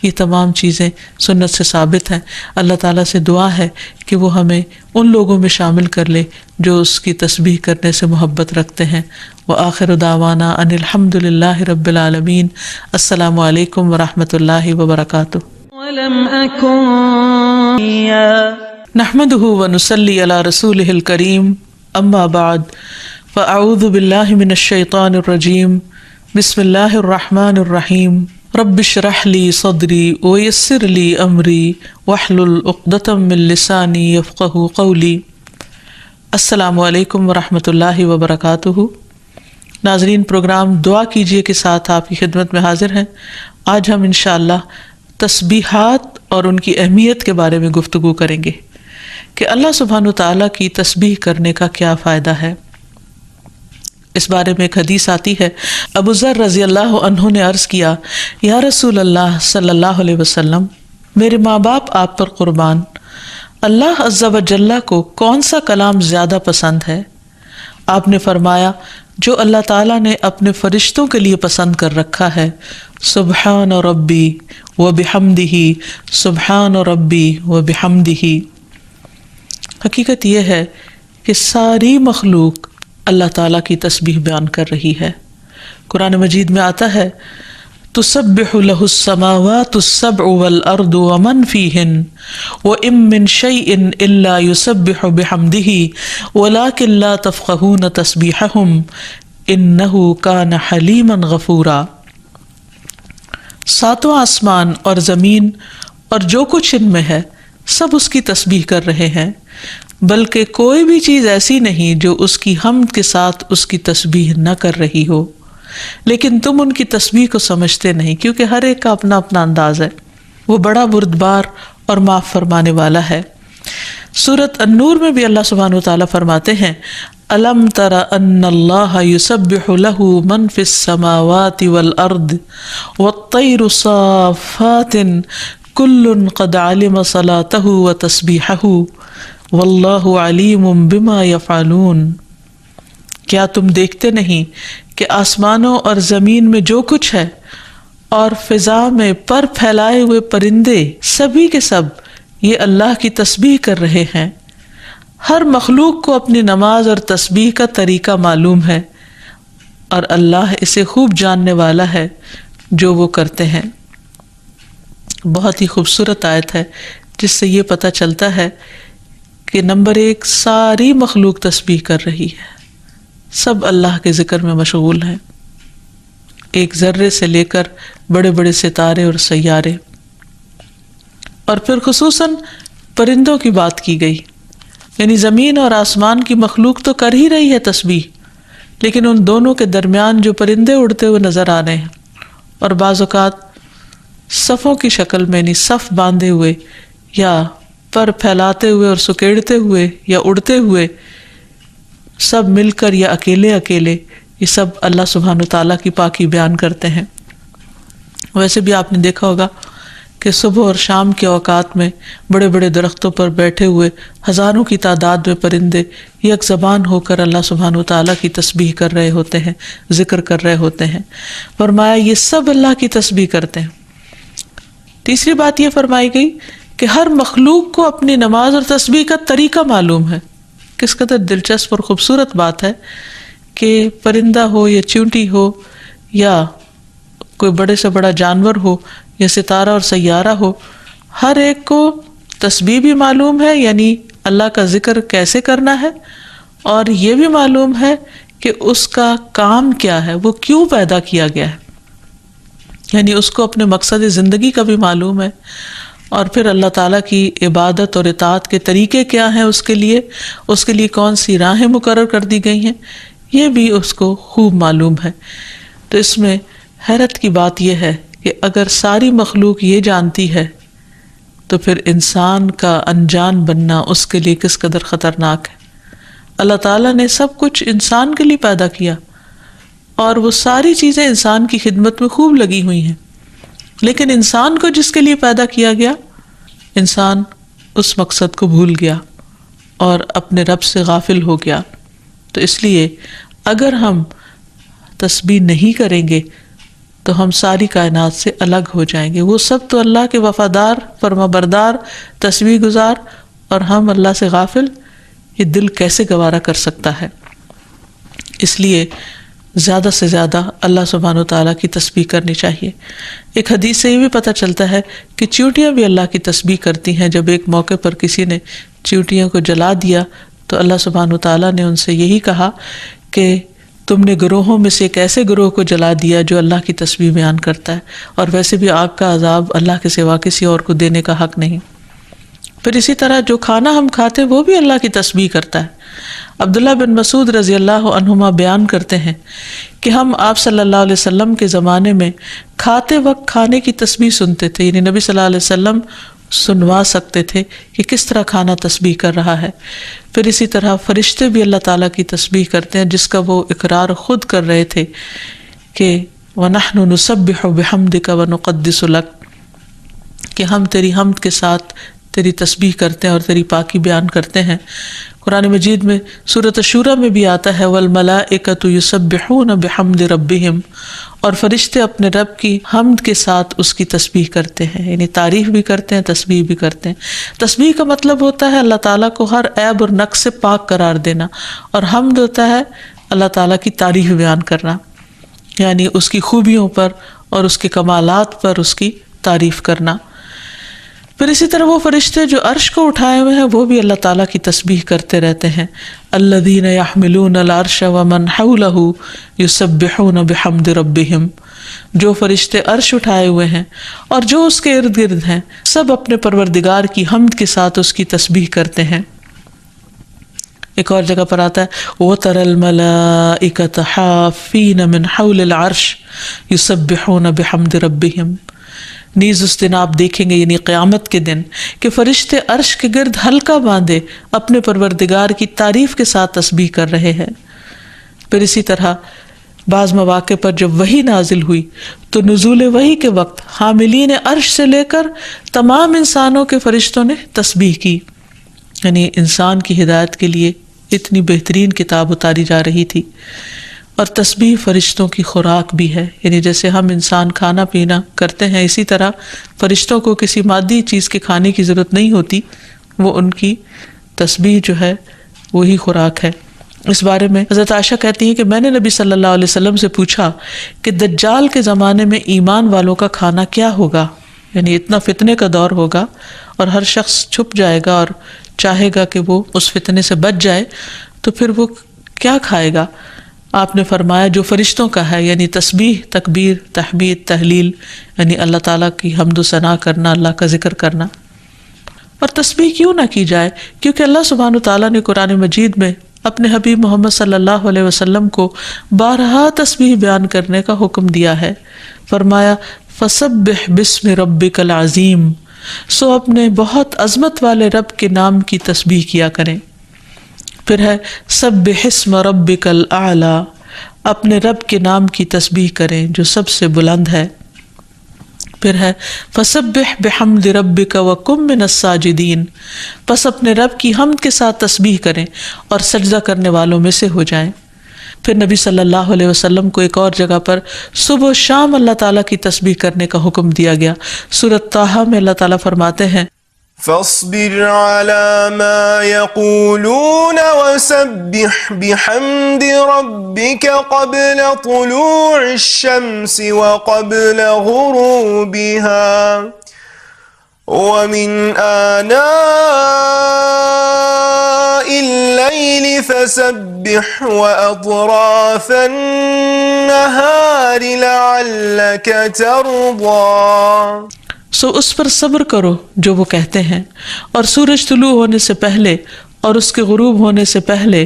Speaker 1: یہ تمام چیزیں سنت سے ثابت ہیں۔ اللہ تعالیٰ سے دعا ہے کہ وہ ہمیں ان لوگوں میں شامل کر لے جو اس کی تسبیح کرنے سے محبت رکھتے ہیں۔ وآخر دعوانا ان الحمد للہ رب العالمین۔ السلام علیکم ورحمۃ اللہ وبرکاتہ۔
Speaker 3: ولم أكن
Speaker 1: نحمده ونصلي على رسوله الكريم اما بعد فاعوذ باللہ من الشیطان الرجیم بسم اللہ الرحمن الرحیم رب اشرح لی صدری ویسر لی امری واحلل عقدۃ من لسانی یفقہوا قولی۔ السلام علیکم ورحمۃ اللہ وبرکاتہ۔ ناظرین، پروگرام دعا کیجیے کے ساتھ آپ کی خدمت میں حاضر ہیں۔ آج ہم انشاءاللہ تسبیحات اور ان کی اہمیت کے بارے میں گفتگو کریں گے کہ اللہ سبحانہ وتعالیٰ کی تسبیح کرنے کا کیا فائدہ ہے۔ اس بارے میں ایک حدیث آتی ہے، ابو ذر رضی اللہ عنہ نے عرض کیا، یا رسول اللہ صلی اللہ علیہ وسلم، میرے ماں باپ آپ پر قربان، اللہ عز و جل کو کون سا کلام زیادہ پسند ہے؟ آپ نے فرمایا، جو اللہ تعالیٰ نے اپنے فرشتوں کے لیے پسند کر رکھا ہے، سبحان ربی و بحمدہ، سبحان ربی و بحمدہ۔ حقیقت یہ ہے کہ ساری مخلوق اللہ تعالیٰ کی تسبیح بیان کر رہی ہے۔ قرآن مجید میں آتا ہے، تسبح له السماوات السبع والارض ومن فیہن وإن من شیء الا یسبح بحمدہ ولکن لا تفقہون تسبیحہم انہ کان حلیما غفورا۔ ساتوں آسمان اور زمین اور جو کچھ ان میں ہے سب اس کی تسبیح کر رہے ہیں، بلکہ کوئی بھی چیز ایسی نہیں جو اس کی حمد کے ساتھ اس کی تسبیح نہ کر رہی ہو۔ لیکن تم ان کی تسبیح کو سمجھتے نہیں، کیونکہ ہر ایک کا اپنا اپنا انداز ہے۔ وہ بڑا بردبار اور معاف فرمانے والا ہے۔ سورۃ النور میں بھی اللہ سبحانہ وتعالیٰ فرماتے ہیں الم تر ان اللہ یسبح له من فی السماوات والارض والطیر صافات کل قد علم صلاته وتسبیحه واللہ علیم بما یفعلون۔ کیا تم دیکھتے نہیں کہ آسمانوں اور زمین میں جو کچھ ہے اور فضا میں پر پھیلائے ہوئے پرندے سبھی کے سب یہ اللہ کی تسبیح کر رہے ہیں۔ ہر مخلوق کو اپنی نماز اور تسبیح کا طریقہ معلوم ہے اور اللہ اسے خوب جاننے والا ہے جو وہ کرتے ہیں۔ بہت ہی خوبصورت آیت ہے جس سے یہ پتہ چلتا ہے کہ نمبر ایک، ساری مخلوق تسبیح کر رہی ہے، سب اللہ کے ذکر میں مشغول ہیں، ایک ذرے سے لے کر بڑے بڑے ستارے اور سیارے۔ اور پھر خصوصاً پرندوں کی بات کی گئی، یعنی زمین اور آسمان کی مخلوق تو کر ہی رہی ہے تسبیح، لیکن ان دونوں کے درمیان جو پرندے اڑتے ہوئے نظر آ رہے ہیں اور بعض اوقات صفوں کی شکل میں، یعنی صف باندھے ہوئے یا پر پھیلاتے ہوئے اور سکیڑتے ہوئے یا اڑتے ہوئے، سب مل کر یا اکیلے اکیلے، یہ سب اللہ سبحانہ وتعالیٰ کی پاکی بیان کرتے ہیں۔ ویسے بھی آپ نے دیکھا ہوگا کہ صبح اور شام کے اوقات میں بڑے بڑے درختوں پر بیٹھے ہوئے ہزاروں کی تعداد میں پرندے یک زبان ہو کر اللہ سبحانہ وتعالیٰ کی تسبیح کر رہے ہوتے ہیں، ذکر کر رہے ہوتے ہیں۔ فرمایا یہ سب اللہ کی تسبیح کرتے ہیں۔ تیسری بات یہ فرمائی گئی کہ ہر مخلوق کو اپنی نماز اور تسبیح کا طریقہ معلوم ہے۔ کس قدر دلچسپ اور خوبصورت بات ہے کہ پرندہ ہو یا چیونٹی ہو یا کوئی بڑے سے بڑا جانور ہو یا ستارہ اور سیارہ ہو، ہر ایک کو تسبیح بھی معلوم ہے، یعنی اللہ کا ذکر کیسے کرنا ہے، اور یہ بھی معلوم ہے کہ اس کا کام کیا ہے، وہ کیوں پیدا کیا گیا ہے، یعنی اس کو اپنے مقصد زندگی کا بھی معلوم ہے، اور پھر اللہ تعالیٰ کی عبادت اور اطاعت کے طریقے کیا ہیں، اس کے لیے کون سی راہیں مقرر کر دی گئی ہیں، یہ بھی اس کو خوب معلوم ہے۔ تو اس میں حیرت کی بات یہ ہے کہ اگر ساری مخلوق یہ جانتی ہے تو پھر انسان کا انجان بننا اس کے لیے کس قدر خطرناک ہے۔ اللہ تعالیٰ نے سب کچھ انسان کے لیے پیدا کیا اور وہ ساری چیزیں انسان کی خدمت میں خوب لگی ہوئی ہیں، لیکن انسان کو جس کے لیے پیدا کیا گیا، انسان اس مقصد کو بھول گیا اور اپنے رب سے غافل ہو گیا۔ تو اس لیے اگر ہم تسبیح نہیں کریں گے تو ہم ساری کائنات سے الگ ہو جائیں گے۔ وہ سب تو اللہ کے وفادار، فرمانبردار، تسبیح گزار، اور ہم اللہ سے غافل، یہ دل کیسے گوارا کر سکتا ہے؟ اس لیے زیادہ سے زیادہ اللہ سبحانہ وتعالیٰ کی تسبیح کرنی چاہیے۔ ایک حدیث سے یہ بھی پتہ چلتا ہے کہ چیونٹیاں بھی اللہ کی تسبیح کرتی ہیں۔ جب ایک موقع پر کسی نے چیونٹیوں کو جلا دیا تو اللہ سبحانہ وتعالیٰ نے ان سے یہی کہا کہ تم نے گروہوں میں سے ایک ایسے گروہ کو جلا دیا جو اللہ کی تسبیح بیان کرتا ہے، اور ویسے بھی آگ کا عذاب اللہ کے سوا کسی اور کو دینے کا حق نہیں۔ پھر اسی طرح جو کھانا ہم کھاتے وہ بھی اللہ کی تسبیح کرتا ہے۔ عبداللہ بن مسعود رضی اللہ عنہما بیان کرتے ہیں کہ ہم آپ صلی اللہ علیہ وسلم کے زمانے میں کھاتے وقت کھانے کی تسبیح سنتے تھے، یعنی نبی صلی اللہ علیہ وسلم سنوا سکتے تھے کہ کس طرح کھانا تسبیح کر رہا ہے۔ پھر اسی طرح فرشتے بھی اللہ تعالیٰ کی تسبیح کرتے ہیں، جس کا وہ اقرار خود کر رہے تھے کہ وَنَحْنُ نُسَبِّحُ بِحَمْدِكَ وَنُقَدِّسُ لَكَ، کہ ہم تیری حمد کے ساتھ تیری تسبیح کرتے ہیں اور تیری پاکی بیان کرتے ہیں۔ قرآن مجید میں سورۃ الشورى میں بھی آتا ہے وَالْمَلَائِكَةُ يُسَبِّحُونَ بِحَمْدِ رَبِّهِمْ، اور فرشتے اپنے رب کی حمد کے ساتھ اس کی تسبیح کرتے ہیں، یعنی تعریف بھی کرتے ہیں، تسبیح بھی کرتے ہیں۔ تسبیح کا مطلب ہوتا ہے اللہ تعالیٰ کو ہر عیب اور نقص سے پاک قرار دینا، اور حمد ہوتا ہے اللہ تعالیٰ کی تعریف بیان کرنا، یعنی اس کی خوبیوں پر اور اس کے کمالات پر اس کی تعریف کرنا۔ پھر اسی طرح وہ فرشتے جو عرش کو اٹھائے ہوئے ہیں وہ بھی اللہ تعالیٰ کی تسبیح کرتے رہتے ہیں۔ الذین یحملون العرش ومن حولہ یسبحون بحمد ربہم، جو فرشتے عرش اٹھائے ہوئے ہیں اور جو اس کے ارد گرد ہیں سب اپنے پروردگار کی حمد کے ساتھ اس کی تسبیح کرتے ہیں۔ ایک اور جگہ پر آتا ہے وَتَرَى الْمَلَائِكَةَ حَافِّينَ مِنْ حَوْلِ الْعَرْشِ يُسَبِّحُونَ بِحَمْدِ رَبِّهِمْ. نیز اس دن آپ دیکھیں گے یعنی قیامت کے دن کہ فرشتے عرش کے گرد حلقہ باندھے اپنے پروردگار کی تعریف کے ساتھ تسبیح کر رہے ہیں. پھر اسی طرح بعض مواقع پر جب وحی نازل ہوئی تو نزول وحی کے وقت حاملین عرش سے لے کر تمام انسانوں کے فرشتوں نے تسبیح کی. یعنی انسان کی ہدایت کے لیے اتنی بہترین کتاب اتاری جا رہی تھی. اور تسبیح فرشتوں کی خوراک بھی ہے. یعنی جیسے ہم انسان کھانا پینا کرتے ہیں اسی طرح فرشتوں کو کسی مادی چیز کے کھانے کی ضرورت نہیں ہوتی، وہ ان کی تسبیح جو ہے وہی خوراک ہے. اس بارے میں حضرت عائشہ کہتی ہیں کہ میں نے نبی صلی اللہ علیہ وسلم سے پوچھا کہ دجال کے زمانے میں ایمان والوں کا کھانا کیا ہوگا. یعنی اتنا فتنے کا دور ہوگا اور ہر شخص چھپ جائے گا اور چاہے گا کہ وہ اس فتنے سے بچ جائے، تو پھر وہ کیا کھائے گا؟ آپ نے فرمایا جو فرشتوں کا ہے، یعنی تسبیح، تکبیر، تحمید، تحلیل، یعنی اللہ تعالیٰ کی حمد و ثنا کرنا، اللہ کا ذکر کرنا. اور تسبیح کیوں نہ کی جائے؟ کیونکہ اللہ سبحانہ تعالیٰ نے قرآن مجید میں اپنے حبیب محمد صلی اللہ علیہ وسلم کو بارہا تسبیح بیان کرنے کا حکم دیا ہے. فرمایا فسبح بسم ربک العظیم، سو اپنے بہت عظمت والے رب کے نام کی تسبیح کیا کریں. پھر ہے سبح اسم ربک الاعلی، اپنے رب کے نام کی تسبیح کریں جو سب سے بلند ہے. پھر ہے فسبح بحمد ربک وکن من الساجدین، پس اپنے رب کی حمد کے ساتھ تسبیح کریں اور سجدہ کرنے والوں میں سے ہو جائیں. پھر نبی صلی اللہ علیہ وسلم کو ایک اور جگہ پر صبح و شام اللہ تعالیٰ کی تسبیح کرنے کا حکم دیا گیا. سورۃ طٰہٰ میں اللہ تعالیٰ فرماتے ہیں
Speaker 2: فاصبر على ما يقولون وسبح بحمد ربك قبل طلوع الشمس وقبل غروبها ومن آناء الليل فسبح وأطراف النهار لعلك ترضى.
Speaker 1: سو اس پر صبر کرو جو وہ کہتے ہیں، اور سورج طلوع ہونے سے پہلے اور اس کے غروب ہونے سے پہلے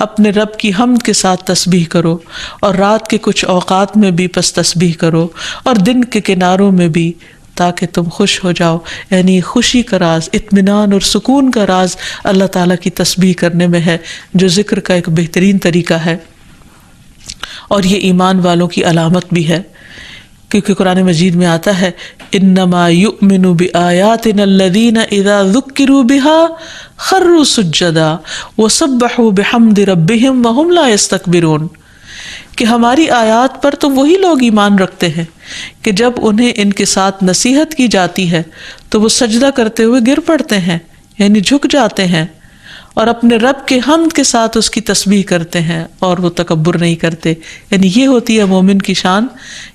Speaker 1: اپنے رب کی حمد کے ساتھ تسبیح کرو، اور رات کے کچھ اوقات میں بھی پس تسبیح کرو، اور دن کے کناروں میں بھی، تاکہ تم خوش ہو جاؤ. یعنی خوشی کا راز، اطمینان اور سکون کا راز اللہ تعالیٰ کی تسبیح کرنے میں ہے، جو ذکر کا ایک بہترین طریقہ ہے. اور یہ ایمان والوں کی علامت بھی ہے، کیونکہ قرآن مجید میں آتا ہے انما یؤمن بآیاتنا الذین اذا ذکروا بها خروا سجدا وسبحوا بحمد ربهم وهم لا یستکبرون، کہ ہماری آیات پر تو وہی لوگ ایمان رکھتے ہیں کہ جب انہیں ان کے ساتھ نصیحت کی جاتی ہے تو وہ سجدہ کرتے ہوئے گر پڑتے ہیں، یعنی جھک جاتے ہیں، اور اپنے رب کے حمد کے ساتھ اس کی تسبیح کرتے ہیں اور وہ تکبر نہیں کرتے. یعنی یہ ہوتی ہے مومن کی شان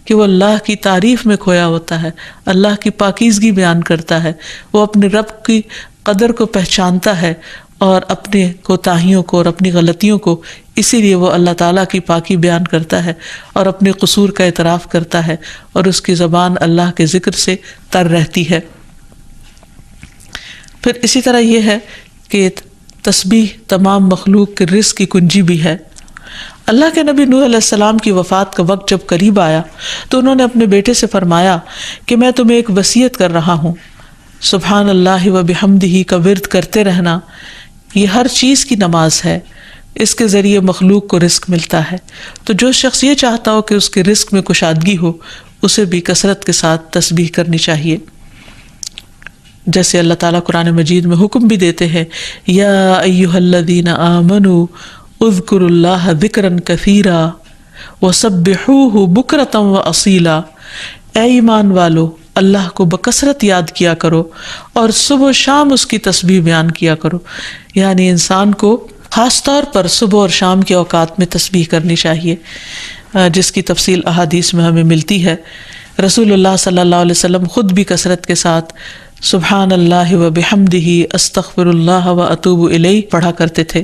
Speaker 1: کہ وہ اللہ کی تعریف میں کھویا ہوتا ہے، اللہ کی پاکیزگی بیان کرتا ہے، وہ اپنے رب کی قدر کو پہچانتا ہے اور اپنے کوتاہیوں کو اور اپنی غلطیوں کو، اسی لیے وہ اللہ تعالیٰ کی پاکی بیان کرتا ہے اور اپنے قصور کا اعتراف کرتا ہے، اور اس کی زبان اللہ کے ذکر سے تر رہتی ہے. پھر اسی طرح یہ ہے کہ تسبیح تمام مخلوق کے رزق کی کنجی بھی ہے. اللہ کے نبی نوح علیہ السلام کی وفات کا وقت جب قریب آیا تو انہوں نے اپنے بیٹے سے فرمایا کہ میں تمہیں ایک وصیت کر رہا ہوں، سبحان اللہ و بحمدہ کا ورد کرتے رہنا. یہ ہر چیز کی نماز ہے، اس کے ذریعے مخلوق کو رزق ملتا ہے. تو جو شخص یہ چاہتا ہو کہ اس کے رزق میں کشادگی ہو، اسے بھی کثرت کے ساتھ تسبیح کرنی چاہیے. جیسے اللہ تعالیٰ قرآن مجید میں حکم بھی دیتے ہیں یا ایھا الذین آمنوا اذکروا اللہ ذکرا کثیرا وسبحوہ بکرۃ واصیلا، اے ایمان والو اللہ کو بکثرت یاد کیا کرو اور صبح و شام اس کی تسبیح بیان کیا کرو. یعنی انسان کو خاص طور پر صبح اور شام کے اوقات میں تسبیح کرنی چاہیے، جس کی تفصیل احادیث میں ہمیں ملتی ہے. رسول اللہ صلی اللہ علیہ وسلم خود بھی کثرت کے ساتھ سبحان اللہ و بحمدہ استغفر اللہ و اتوب الیہ پڑھا کرتے تھے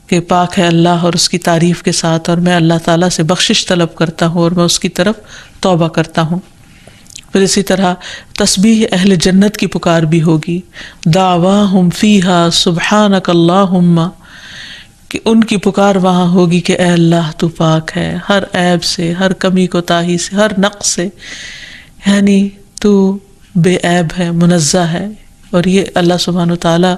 Speaker 1: کہ پاک ہے اللہ اور اس کی تعریف کے ساتھ، اور میں اللہ تعالیٰ سے بخشش طلب کرتا ہوں اور میں اس کی طرف توبہ کرتا ہوں. پھر اسی طرح تسبیح اہل جنت کی پکار بھی ہوگی، دعواہم فیہا سبحانک اللہم، کہ ان کی پکار وہاں ہوگی کہ اے اللہ تو پاک ہے ہر عیب سے، ہر کمی کوتاہی سے، ہر نقص سے، یعنی تو بے عیب ہے، منزہ ہے۔ اور یہ اللہ سبحانہ وتعالیٰ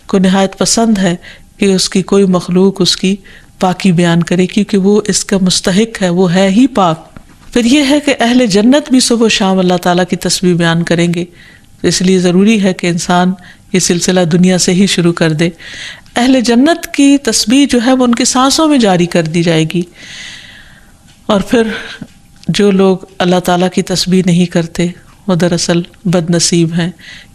Speaker 1: کو نہایت پسند ہے کہ اس کی کوئی مخلوق اس کی پاکی بیان کرے، کیونکہ وہ اس کا مستحق ہے، وہ ہے ہی پاک۔ پھر یہ ہے کہ اہل جنت بھی صبح و شام اللہ تعالیٰ کی تسبیح بیان کریں گے، اس لیے ضروری ہے کہ انسان یہ سلسلہ دنیا سے ہی شروع کر دے۔ اہل جنت کی تسبیح جو ہے وہ ان کی سانسوں میں جاری کر دی جائے گی، اور پھر جو لوگ اللہ تعالیٰ کی تسبیح نہیں کرتے وہ دراصل بد نصیب ہیں،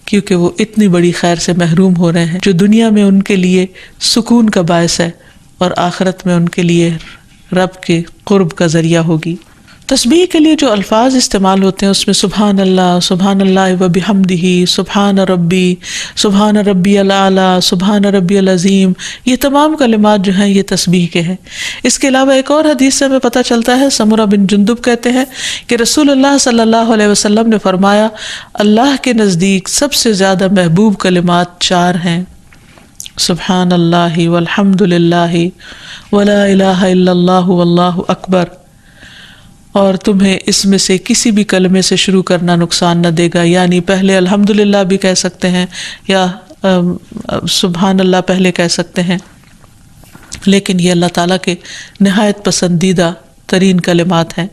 Speaker 1: کیونکہ وہ اتنی بڑی خیر سے محروم ہو رہے ہیں جو دنیا میں ان کے لیے سکون کا باعث ہے اور آخرت میں ان کے لیے رب کے قرب کا ذریعہ ہوگی۔ تسبیح کے لیے جو الفاظ استعمال ہوتے ہیں اس میں سبحان اللہ و بحمدہ، سبحان ربی الاعلی، سبحان ربی العظیم، یہ تمام کلمات جو ہیں یہ تسبیح کے ہیں۔ اس کے علاوہ ایک اور حدیث سے ہمیں پتہ چلتا ہے، سمرہ بن جندب کہتے ہیں کہ رسول اللہ صلی اللہ علیہ وسلم نے فرمایا اللہ کے نزدیک سب سے زیادہ محبوب کلمات 4 ہیں، سبحان اللہ والحمد للہ ولا الہ الا اللہ واللہ اکبر، اور تمہیں اس میں سے کسی بھی کلمے سے شروع کرنا نقصان نہ دے گا، یعنی پہلے الحمدللہ بھی کہہ سکتے ہیں یا سبحان اللہ پہلے کہہ سکتے ہیں، لیکن یہ اللہ تعالیٰ کے نہایت پسندیدہ ترین کلمات ہیں۔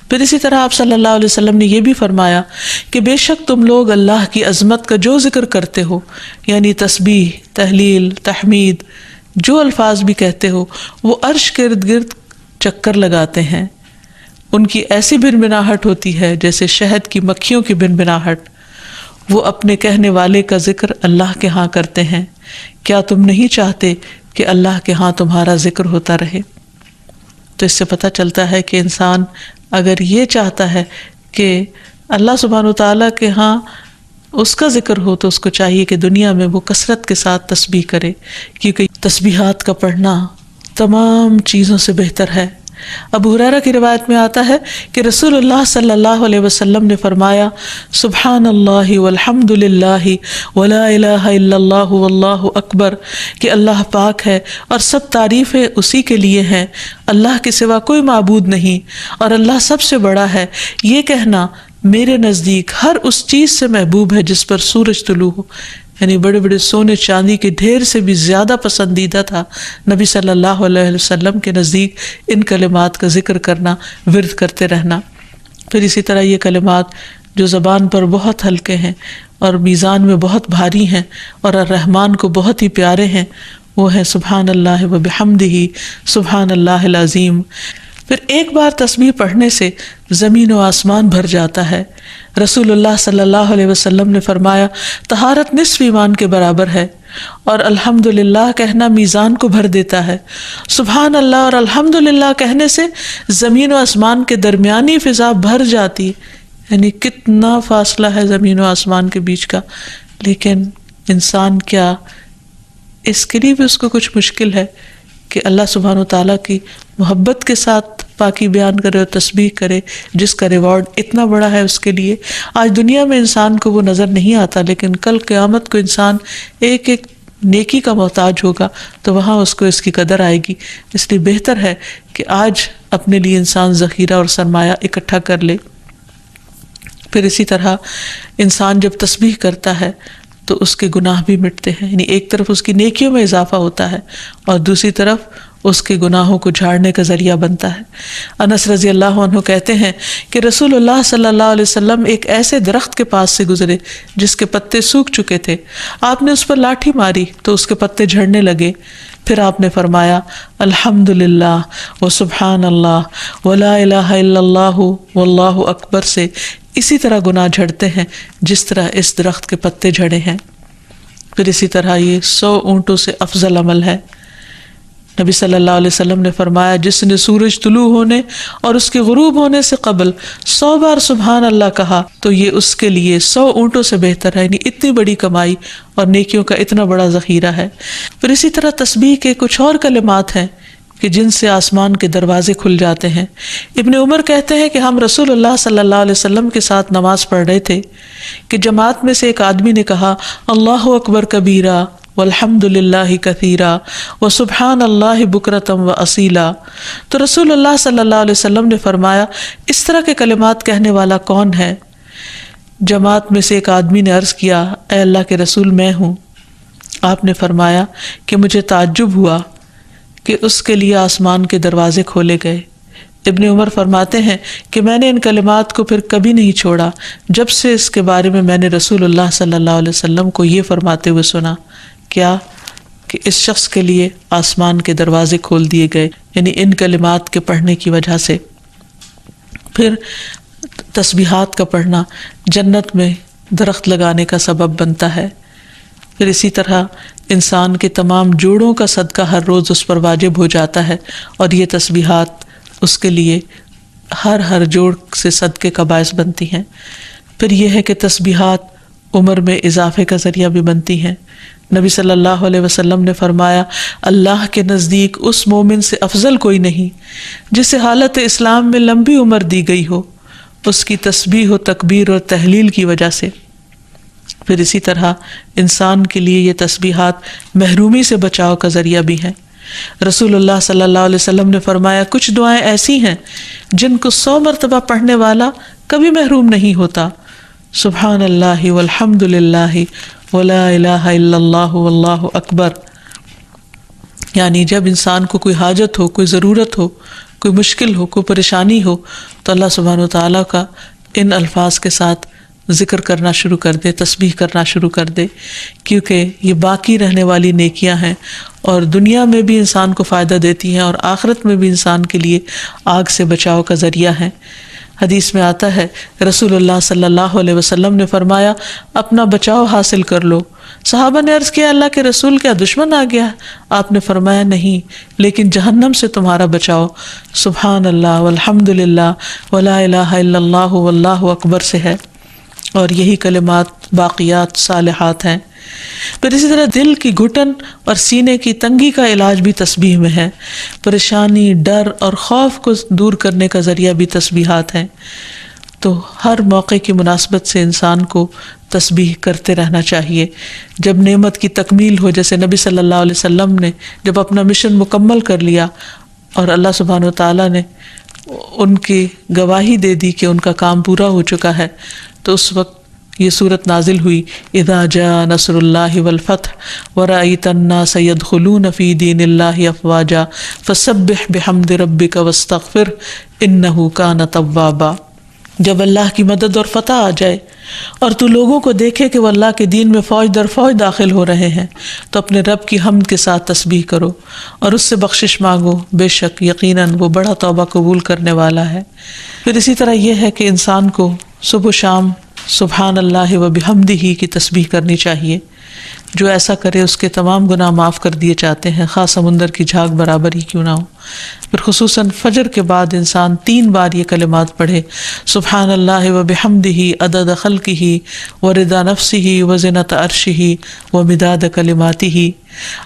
Speaker 1: پھر اسی طرح آپ صلی اللہ علیہ وسلم نے یہ بھی فرمایا کہ بے شک تم لوگ اللہ کی عظمت کا جو ذکر کرتے ہو، یعنی تسبیح، تحلیل، تحمید، جو الفاظ بھی کہتے ہو، وہ عرش کے ارد گرد چکر لگاتے ہیں، ان کی ایسی بنبناہٹ ہوتی ہے جیسے شہد کی مکھیوں کی بنبناہٹ، وہ اپنے کہنے والے کا ذکر اللہ کے ہاں کرتے ہیں، کیا تم نہیں چاہتے کہ اللہ کے ہاں تمہارا ذکر ہوتا رہے؟ تو اس سے پتہ چلتا ہے کہ انسان اگر یہ چاہتا ہے کہ اللہ سبحانہ وتعالیٰ کے ہاں اس کا ذکر ہو تو اس کو چاہیے کہ دنیا میں وہ کثرت کے ساتھ تسبیح کرے، کیونکہ تسبیحات کا پڑھنا تمام چیزوں سے بہتر ہے۔ ابو ہریرہ کی روایت میں آتا ہے کہ رسول اللہ صلی اللہ علیہ وسلم نے فرمایا سبحان اللہ والحمد للہ ولا الہ الا اللہ واللہ اکبر، کہ اللہ پاک ہے اور سب تعریفیں اسی کے لیے ہیں، اللہ کے سوا کوئی معبود نہیں اور اللہ سب سے بڑا ہے، یہ کہنا میرے نزدیک ہر اس چیز سے محبوب ہے جس پر سورج طلوع ہو، یعنی بڑے بڑے سونے چاندی کے ڈھیر سے بھی زیادہ پسندیدہ تھا نبی صلی اللہ علیہ وسلم کے نزدیک ان کلمات کا ذکر کرنا، ورد کرتے رہنا۔ پھر اسی طرح یہ کلمات جو زبان پر بہت ہلکے ہیں اور میزان میں بہت بھاری ہیں اور الرحمن کو بہت ہی پیارے ہیں، وہ ہیں سبحان اللہ و بحمدہ، سبحان اللہ العظیم۔ پھر ایک بار تسبیح پڑھنے سے زمین و آسمان بھر جاتا ہے۔ رسول اللہ صلی اللہ علیہ وسلم نے فرمایا طہارت نصف ایمان کے برابر ہے، اور الحمدللہ کہنا میزان کو بھر دیتا ہے۔ سبحان اللہ اور الحمدللہ کہنے سے زمین و آسمان کے درمیانی فضا بھر جاتی، یعنی کتنا فاصلہ ہے زمین و آسمان کے بیچ کا، لیکن انسان کیا اس کے لیے بھی اس کو کچھ مشکل ہے کہ اللہ سبحانہ وتعالیٰ کی محبت کے ساتھ پاکی بیان کرے اور تسبیح کرے، جس کا ریوارڈ اتنا بڑا ہے اس کے لیے۔ آج دنیا میں انسان کو وہ نظر نہیں آتا، لیکن کل قیامت کو انسان ایک ایک نیکی کا محتاج ہوگا تو وہاں اس کو اس کی قدر آئے گی۔ اس لیے بہتر ہے کہ آج اپنے لیے انسان ذخیرہ اور سرمایہ اکٹھا کر لے۔ پھر اسی طرح انسان جب تسبیح کرتا ہے تو اس کے گناہ بھی مٹتے ہیں، یعنی ایک طرف اس کی نیکیوں میں اضافہ ہوتا ہے اور دوسری طرف اس کے گناہوں کو جھاڑنے کا ذریعہ بنتا ہے۔ انس رضی اللہ عنہ کہتے ہیں کہ رسول اللہ صلی اللہ علیہ وسلم ایک ایسے درخت کے پاس سے گزرے جس کے پتے سوکھ چکے تھے، آپ نے اس پر لاٹھی ماری تو اس کے پتے جھڑنے لگے، پھر آپ نے فرمایا الحمدللہ و سبحان اللہ ولا الہ الا اللہ واللہ اکبر سے اسی طرح گناہ جھڑتے ہیں جس طرح اس درخت کے پتے جھڑے ہیں۔ پھر اسی طرح یہ 100 اونٹوں سے افضل عمل ہے۔ نبی صلی اللہ علیہ وسلم نے فرمایا جس نے سورج طلوع ہونے اور اس کے غروب ہونے سے قبل 100 بار سبحان اللہ کہا تو یہ اس کے لیے 100 اونٹوں سے بہتر ہے، یعنی اتنی بڑی کمائی اور نیکیوں کا اتنا بڑا ذخیرہ ہے۔ پھر اسی طرح تسبیح کے کچھ اور کلمات ہیں کہ جن سے آسمان کے دروازے کھل جاتے ہیں۔ ابن عمر کہتے ہیں کہ ہم رسول اللہ صلی اللہ علیہ وسلم کے ساتھ نماز پڑھ رہے تھے کہ جماعت میں سے ایک آدمی نے کہا اللہ اکبر کبیرہ والحمد للہ کثیرا وسبحان اللہ بکرۃ واصیلا۔ تو رسول اللہ صلی اللہ علیہ وسلم نے فرمایا اس طرح کے کلمات کہنے والا کون ہے؟ جماعت میں سے ایک آدمی نے عرض کیا اے اللہ کے رسول میں ہوں۔ آپ نے فرمایا کہ مجھے تعجب ہوا کہ اس کے لیے آسمان کے دروازے کھولے گئے۔ ابن عمر فرماتے ہیں کہ میں نے ان کلمات کو پھر کبھی نہیں چھوڑا جب سے اس کے بارے میں نے رسول اللہ صلی اللہ علیہ وسلم کو یہ فرماتے ہوئے سنا، کیا کہ اس شخص کے لیے آسمان کے دروازے کھول دیے گئے، یعنی ان کلمات کے پڑھنے کی وجہ سے۔ پھر تسبیحات کا پڑھنا جنت میں درخت لگانے کا سبب بنتا ہے۔ پھر اسی طرح انسان کے تمام جوڑوں کا صدقہ ہر روز اس پر واجب ہو جاتا ہے، اور یہ تسبیحات اس کے لیے ہر جوڑ سے صدقے کا باعث بنتی ہیں۔ پھر یہ ہے کہ تسبیحات عمر میں اضافے کا ذریعہ بھی بنتی ہیں۔ نبی صلی اللہ علیہ وسلم نے فرمایا اللہ کے نزدیک اس مومن سے افضل کوئی نہیں جسے حالت اسلام میں لمبی عمر دی گئی ہو اس کی تسبیح و تکبیر اور تحلیل کی وجہ سے۔ پھر اسی طرح انسان کے لیے یہ تسبیحات محرومی سے بچاؤ کا ذریعہ بھی ہیں۔ رسول اللہ صلی اللہ علیہ وسلم نے فرمایا کچھ دعائیں ایسی ہیں جن کو 100 مرتبہ پڑھنے والا کبھی محروم نہیں ہوتا۔ سبحان اللہ والحمد للہ ولا الہ الا اللہ واللہ اکبر، یعنی جب انسان کو کوئی حاجت ہو، کوئی ضرورت ہو، کوئی مشکل ہو، کوئی پریشانی ہو تو اللہ سبحانہ وتعالیٰ کا ان الفاظ کے ساتھ ذکر کرنا شروع کر دے، تسبیح کرنا شروع کر دے، کیونکہ یہ باقی رہنے والی نیکیاں ہیں اور دنیا میں بھی انسان کو فائدہ دیتی ہیں اور آخرت میں بھی انسان کے لیے آگ سے بچاؤ کا ذریعہ ہیں۔ حدیث میں آتا ہے رسول اللہ صلی اللہ علیہ وسلم نے فرمایا اپنا بچاؤ حاصل کر لو۔ صحابہ نے عرض کیا اللہ کے رسول کیا دشمن آ گیا؟ آپ نے فرمایا نہیں، لیکن جہنم سے تمہارا بچاؤ سبحان اللہ والحمد للہ ولا الہ الا اللہ واللہ اکبر سے ہے، اور یہی کلمات باقیات صالحات ہیں۔ پھر اسی طرح دل کی گھٹن اور سینے کی تنگی کا علاج بھی تسبیح میں ہے۔ پریشانی، ڈر اور خوف کو دور کرنے کا ذریعہ بھی تسبیحات ہیں۔ تو ہر موقع کی مناسبت سے انسان کو تسبیح کرتے رہنا چاہیے۔ جب نعمت کی تکمیل ہو، جیسے نبی صلی اللہ علیہ وسلم نے جب اپنا مشن مکمل کر لیا اور اللہ سبحانہ وتعالیٰ نے ان کی گواہی دے دی کہ ان کا کام پورا ہو چکا ہے، تو اس وقت یہ صورت نازل ہوئی اذا جاء نصر اللہ والفتح ورأیت الناس يدخلون فی دین اللہ افواجا فسبح بحمد ربک واستغفر انہ کان توابا۔ جب اللہ کی مدد اور فتح آ جائے اور تو لوگوں کو دیکھے کہ وہ اللہ کے دین میں فوج در فوج داخل ہو رہے ہیں تو اپنے رب کی حمد کے ساتھ تسبیح کرو اور اس سے بخشش مانگو، بے شک یقیناً وہ بڑا توبہ قبول کرنے والا ہے۔ پھر اسی طرح یہ ہے کہ انسان کو صبح و شام سبحان اللہ و بحمدہ کی تسبیح کرنی چاہیے۔ جو ایسا کرے اس کے تمام گناہ معاف کر دیے جاتے ہیں، خاص سمندر کی جھاگ برابر ہی کیوں نہ ہو۔ پھر خصوصاً فجر کے بعد انسان 3 بار یہ کلمات پڑھے سبحان اللہ و بحمدہ عدد خلقہ و رضا نفسہ و زنۃ عرشہ و مداد کلماتہ۔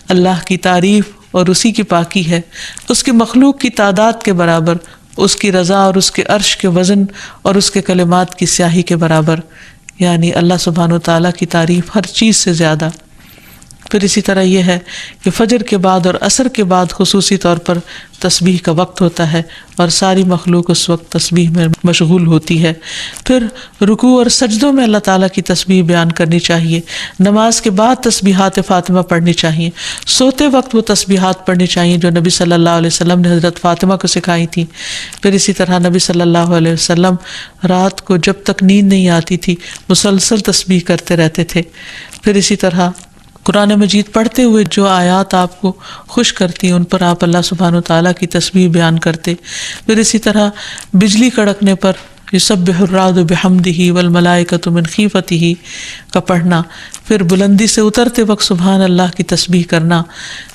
Speaker 1: اللہ کی تعریف اور اسی کی پاکی ہے، اس کی مخلوق کی تعداد کے برابر، اس کی رضا اور اس کے عرش کے وزن اور اس کے کلمات کی سیاہی کے برابر، یعنی اللہ سبحانہ وتعالیٰ کی تعریف ہر چیز سے زیادہ۔ پھر اسی طرح یہ ہے کہ فجر کے بعد اور عصر کے بعد خصوصی طور پر تسبیح کا وقت ہوتا ہے اور ساری مخلوق اس وقت تسبیح میں مشغول ہوتی ہے۔ پھر رکوع اور سجدوں میں اللہ تعالیٰ کی تسبیح بیان کرنی چاہیے۔ نماز کے بعد تسبیحات فاطمہ پڑھنی چاہیے۔ سوتے وقت وہ تسبیحات پڑھنی چاہیے جو نبی صلی اللہ علیہ وسلم نے حضرت فاطمہ کو سکھائی تھی۔ پھر اسی طرح نبی صلی اللہ علیہ وسلم رات کو جب تک نیند نہیں آتی تھی مسلسل تسبیح کرتے رہتے تھے۔ پھر اسی طرح قرآن مجید پڑھتے ہوئے جو آیات آپ کو خوش کرتی ہیں ان پر آپ اللہ سبحانہ وتعالیٰ کی تسبیح بیان کرتے۔ پھر اسی طرح بجلی کڑکنے پر یسبح الرعد بحمدہ والملائکۃ من خیفتہ کا پڑھنا۔ پھر بلندی سے اترتے وقت سبحان اللہ کی تسبیح کرنا۔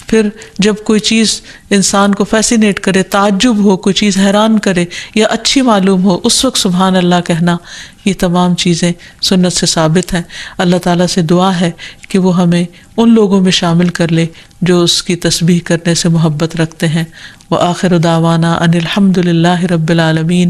Speaker 1: پھر جب کوئی چیز انسان کو فیسینیٹ کرے، تعجب ہو، کوئی چیز حیران کرے یا اچھی معلوم ہو، اس وقت سبحان اللہ کہنا۔ یہ تمام چیزیں سنت سے ثابت ہیں۔ اللہ تعالیٰ سے دعا ہے کہ وہ ہمیں ان لوگوں میں شامل کر لے جو اس کی تسبیح کرنے سے محبت رکھتے ہیں۔ وآخر دعوانا ان الحمد للہ رب العالمین۔